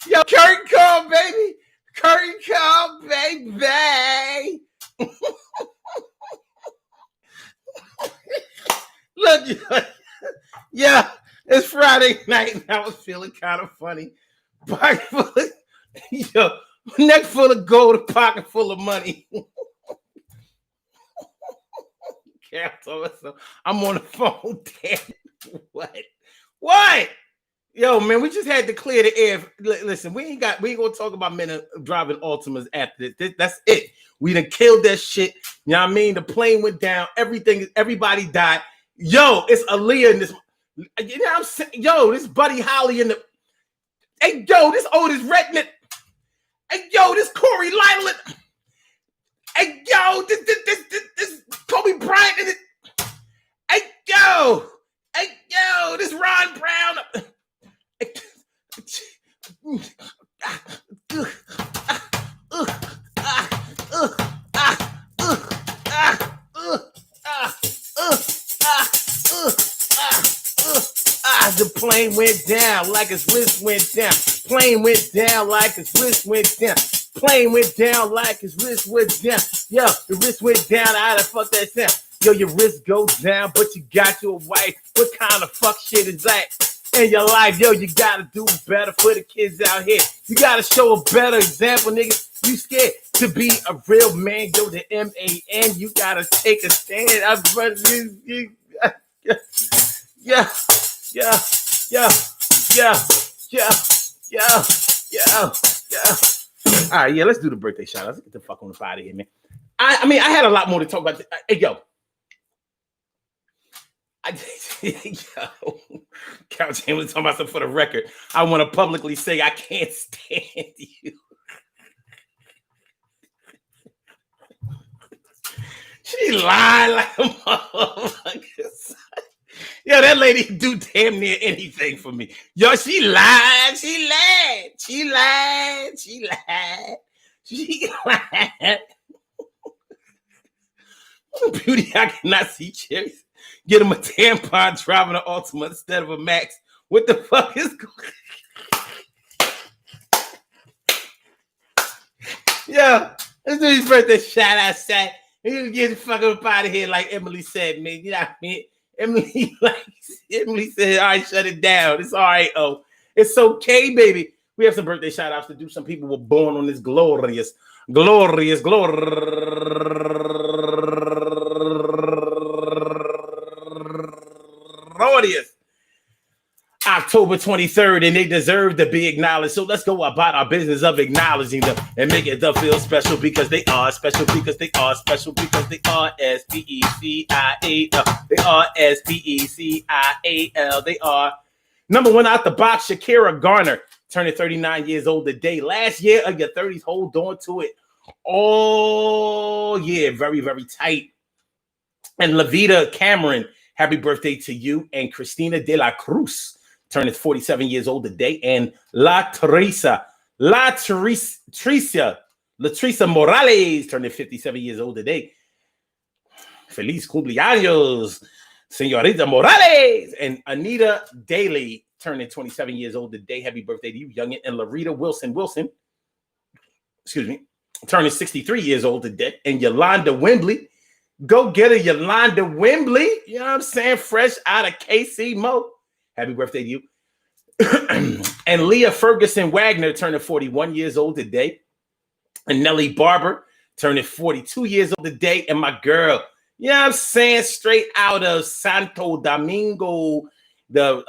Yo, curtain call, baby. Curtain call, baby. Look, yeah, it's Friday night and I was feeling kind of funny. Pocket full of, neck full of gold, a pocket full of money. I'm on the phone. Damn. What? Yo, man, we just had to clear the air. Listen, we ain't gonna talk about men driving Altimas after this. That's it. We done killed that shit. You know what I mean? The plane went down. Everybody died. Yo, it's Aaliyah in this. You know what I'm saying? Yo, this Buddy Holly in the. Hey, yo, this Otis Redknapp. Hey, yo, this Corey Lyland. Hey, yo, this Kobe Bryant. Hey, yo. Hey, yo, this Ron Brown. The plane went down like his wrist went down. Plane went down like his wrist went down. Plane went down like his wrist went down. Yo, the wrist went down. How the fuck that sound? Yo, your wrist goes down, but you got your wife. What kind of fuck shit is that in your life? Yo, you gotta do better for the kids out here. You gotta show a better example, nigga. You scared to be a real man? Yo, the MAN. You gotta take a stand up for you. Yeah. All right, yeah, let's do the birthday shout outs. Let's get the fuck on up out of here, man. I mean, I had a lot more to talk about. Hey, yo. Carol James was talking about something for the record. I want to publicly say I can't stand you. She lied like a motherfucker. Yo, that lady do damn near anything for me. Yo, she lied. Beauty, I cannot see cherries. Get him a tampon driving an Altima instead of a Max. What the fuck is going on? Yo, let's do his birthday shout out, Sat. You get the fuck up out of here, like Emily said, man. You know what I mean? Emily said, all right, shut it down. It's all right, oh. It's okay, baby. We have some birthday shout outs to do. Some people were born on this glorious October 23rd, and they deserve to be acknowledged. So let's go about our business of acknowledging them and making them feel special because they are special, because they are special, because they are SPECIAL. They are SPECIAL. They are number one out the box, Shakira Garner, turning 39 years old today. Last year of your 30s, hold on to it. Oh, yeah, very, very tight. And Lavita Cameron, happy birthday to you. And Christina de la Cruz, turning 47 years old today. And Latricia Morales, turning 57 years old today. Feliz cumpleaños, Señorita Morales. And Anita Daly, turning 27 years old today. Happy birthday to you, youngin'. And Larita Wilson, turning 63 years old today. And Yolanda Wembley, go get her, Yolanda Wembley. You know what I'm saying? Fresh out of KC Mo. Happy birthday to you. And Leah Ferguson Wagner turning 41 years old today. And Nellie Barber turning 42 years old today. And my girl, you know what I'm saying? Straight out of Santo Domingo, the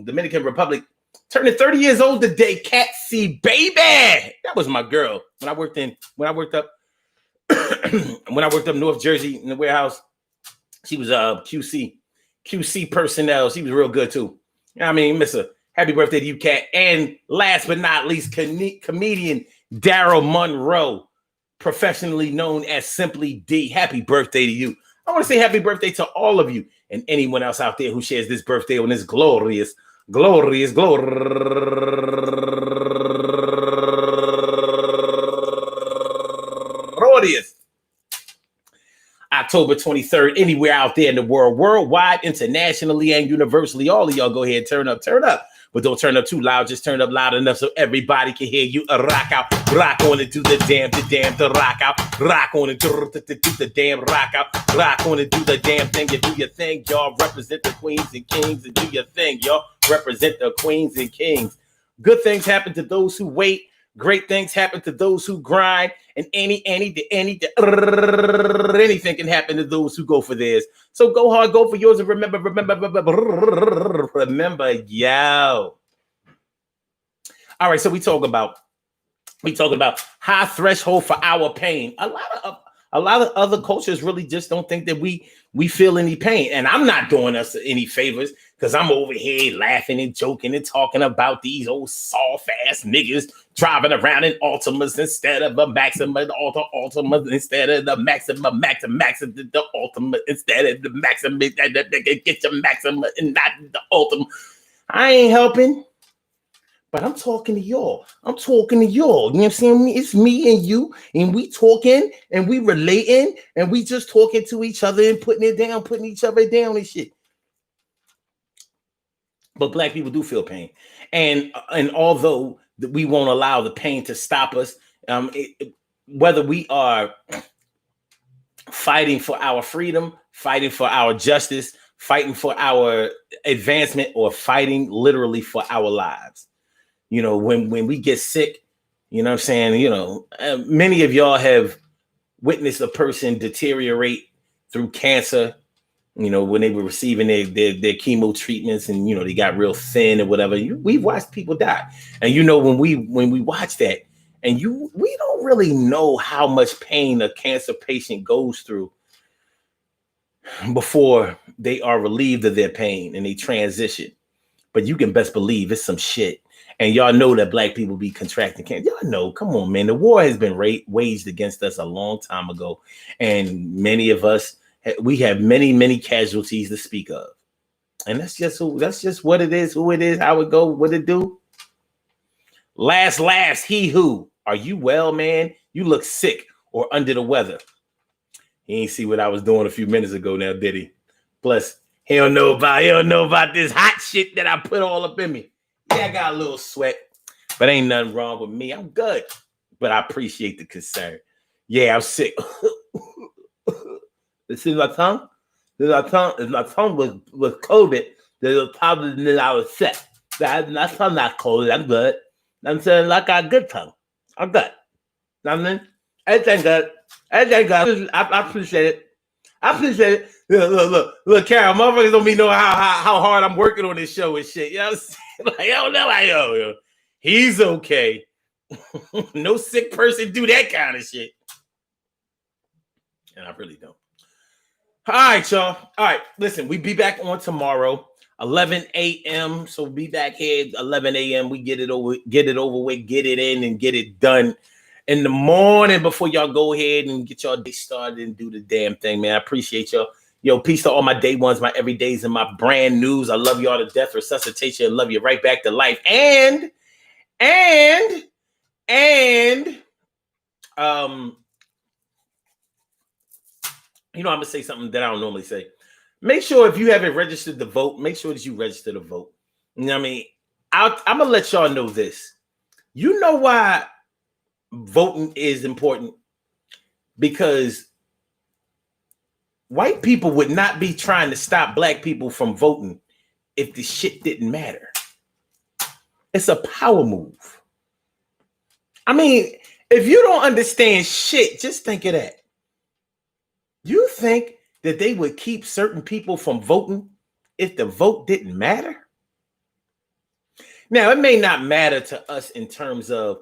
Dominican Republic, turning 30 years old today. Cat C Baby. That was my girl. When I worked up North Jersey in the warehouse, she was QC personnel. She was real good too. You know what I mean, Miss happy birthday to you, Cat. And last but not least, comedian Daryl Monroe, professionally known as Simply D. Happy birthday to you. I want to say happy birthday to all of you and anyone else out there who shares this birthday on this glorious October 23rd, anywhere out there in the world, worldwide, internationally, and universally. All of y'all go ahead, turn up. But don't turn up too loud. Just turn up loud enough so everybody can hear you. Rock out, rock on and do the damn, the rock out. Rock on and do the damn rock out. Rock on and do the damn thing. You do your thing, y'all. Represent the queens and kings and do your thing, y'all. Represent the queens and kings. Good things happen to those who wait. Great things happen to those who grind, and anything can happen to those who go for theirs. So go hard, go for yours, and remember, yo. All right, so we talking about high threshold for our pain. A lot of other cultures really just don't think that we feel any pain, and I'm not doing us any favors Because I'm over here laughing and joking and talking about these old soft ass niggas driving around in Altimas instead of a Maxima, Altima instead of the Maxima, the Ultima instead of the Maxima. Get your Maxima and not the Ultima. I ain't helping. But I'm talking to y'all. You know what I'm saying? It's me and you, and we talking and we relating and we just talking to each other and putting each other down and shit. But black people do feel pain. And although we won't allow the pain to stop us, whether we are fighting for our freedom, fighting for our justice, fighting for our advancement, or fighting literally for our lives. You know, when we get sick, you know what I'm saying? You know, many of y'all have witnessed a person deteriorate through cancer, you know, when they were receiving their chemo treatments and, you know, they got real thin or whatever. We've watched people die. And, you know, when we watch that and we don't really know how much pain a cancer patient goes through before they are relieved of their pain and they transition. But you can best believe it's some shit. And y'all know that black people be contracting cancer. Y'all know, come on, man. The war has been waged against us a long time ago. And many of us, we have many, many casualties to speak of. And that's just what it is, who it is, how it go, what it do. Last, he who. Are you well, man? You look sick or under the weather. He ain't see what I was doing a few minutes ago now, did he? Plus, he don't know about this hot shit that I put all up in me. Yeah, I got a little sweat, but ain't nothing wrong with me. I'm good, but I appreciate the concern. Yeah, I'm sick. This is my tongue. If my tongue was COVID, then it was probably that I was sick. My tongue not cold. I'm good. I'm saying like I got a good tongue. I'm good. I mean, everything good. I appreciate it. Look, Carol, motherfuckers don't be know how hard I'm working on this show and shit. You know what I'm saying? Like, I don't know, like, yo, he's okay. No sick person do that kind of shit. And I really don't. All right, y'all. All right, listen, we be back on tomorrow, 11 a.m. So we'll be back here at 11 a.m. We get it over with, get it in and get it done in the morning before y'all go ahead and get y'all day started and do the damn thing, man. I appreciate y'all. Yo, peace to all my day ones, my everydays, and my brand news. I love y'all to death. Resuscitation, and love you right back to life. And you know, I'm gonna say something that I don't normally say. Make sure if you haven't registered to vote, make sure that you register to vote. You know what I mean? I'm gonna let y'all know this. You know why voting is important? Because white people would not be trying to stop black people from voting if the shit didn't matter. It's a power move. I mean, if you don't understand shit, just think of that. You think that they would keep certain people from voting if the vote didn't matter? Now, it may not matter to us in terms of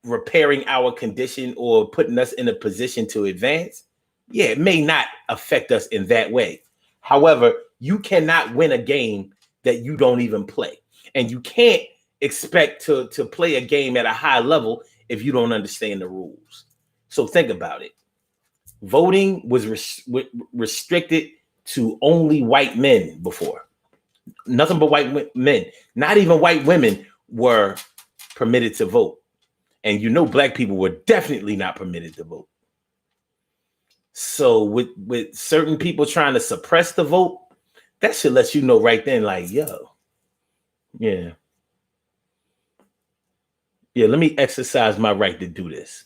repairing our condition or putting us in a position to advance. Yeah, it may not affect us in that way. However, you cannot win a game that you don't even play. And you can't expect to play a game at a high level if you don't understand the rules. So think about it. Voting was restricted to only white men before. Nothing but white men. Not even white women were permitted to vote. And you know black people were definitely not permitted to vote. So with certain people trying to suppress the vote, that should let you know right then, like, yo, yeah, let me exercise my right to do this.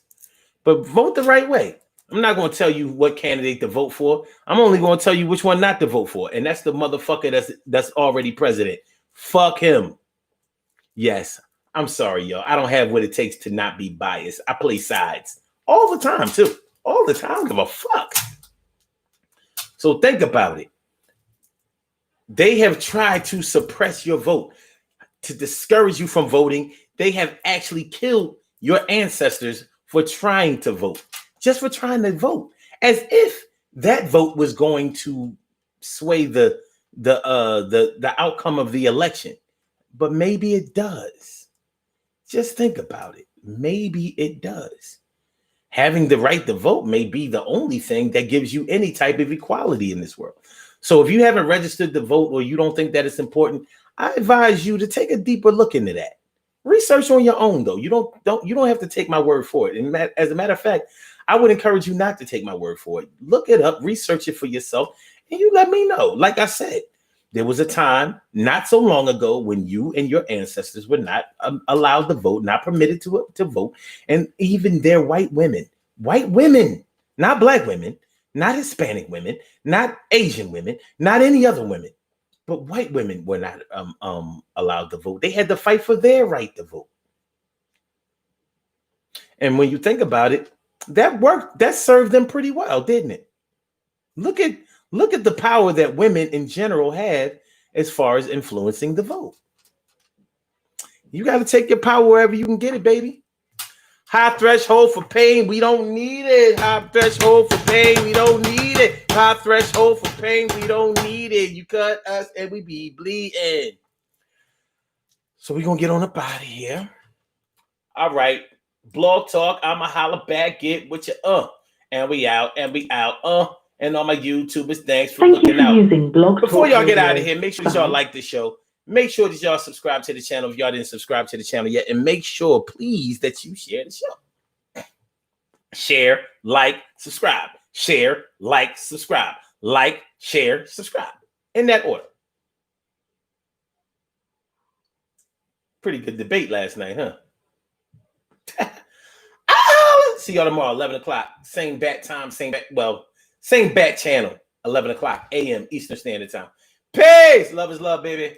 But vote the right way. I'm not going to tell you what candidate to vote for. I'm only going to tell you which one not to vote for. And that's the motherfucker that's already president. Fuck him. Yes, I'm sorry, y'all. I don't have what it takes to not be biased. I play sides all the time, too. All the time. I don't give a fuck. So think about it. They have tried to suppress your vote, to discourage you from voting. They have actually killed your ancestors for trying to vote, just for trying to vote, as if that vote was going to sway the the outcome of the election. But maybe it does. Just think about it. Maybe it does. Having the right to vote may be the only thing that gives you any type of equality in this world. So if you haven't registered to vote or you don't think that it's important, I advise you to take a deeper look into that. Research on your own, though. You don't have to take my word for it. And as a matter of fact, I would encourage you not to take my word for it. Look it up, research it for yourself, and you let me know. Like I said, there was a time not so long ago when you and your ancestors were not allowed to vote, not permitted to vote, and even their white women, not black women, not Hispanic women, not Asian women, not any other women, but white women were not allowed to vote. They had to fight for their right to vote. And when you think about it, that worked. That served them pretty well, didn't it? Look at the power that women in general have as far as influencing the vote. You got to take your power wherever you can get it, baby. High threshold for pain, we don't need it. High threshold for pain, we don't need it. High threshold for pain, we don't need it. You cut us and we be bleeding. So we're going to get on up out of here. All right. Blog Talk, I'ma holler back, get with you. And we out. And all my YouTubers, thanks for looking out. Before y'all get out of here, make sure y'all like the show. Make sure that y'all subscribe to the channel if y'all didn't subscribe to the channel yet. And make sure, please, that you share the show. Share, like, subscribe. Share, like, subscribe. Like, share, subscribe. In that order. Pretty good debate last night, huh? See y'all tomorrow, 11 o'clock. Same bat time, same bat channel, 11 o'clock a.m. Eastern Standard Time. Peace. Love is love, baby.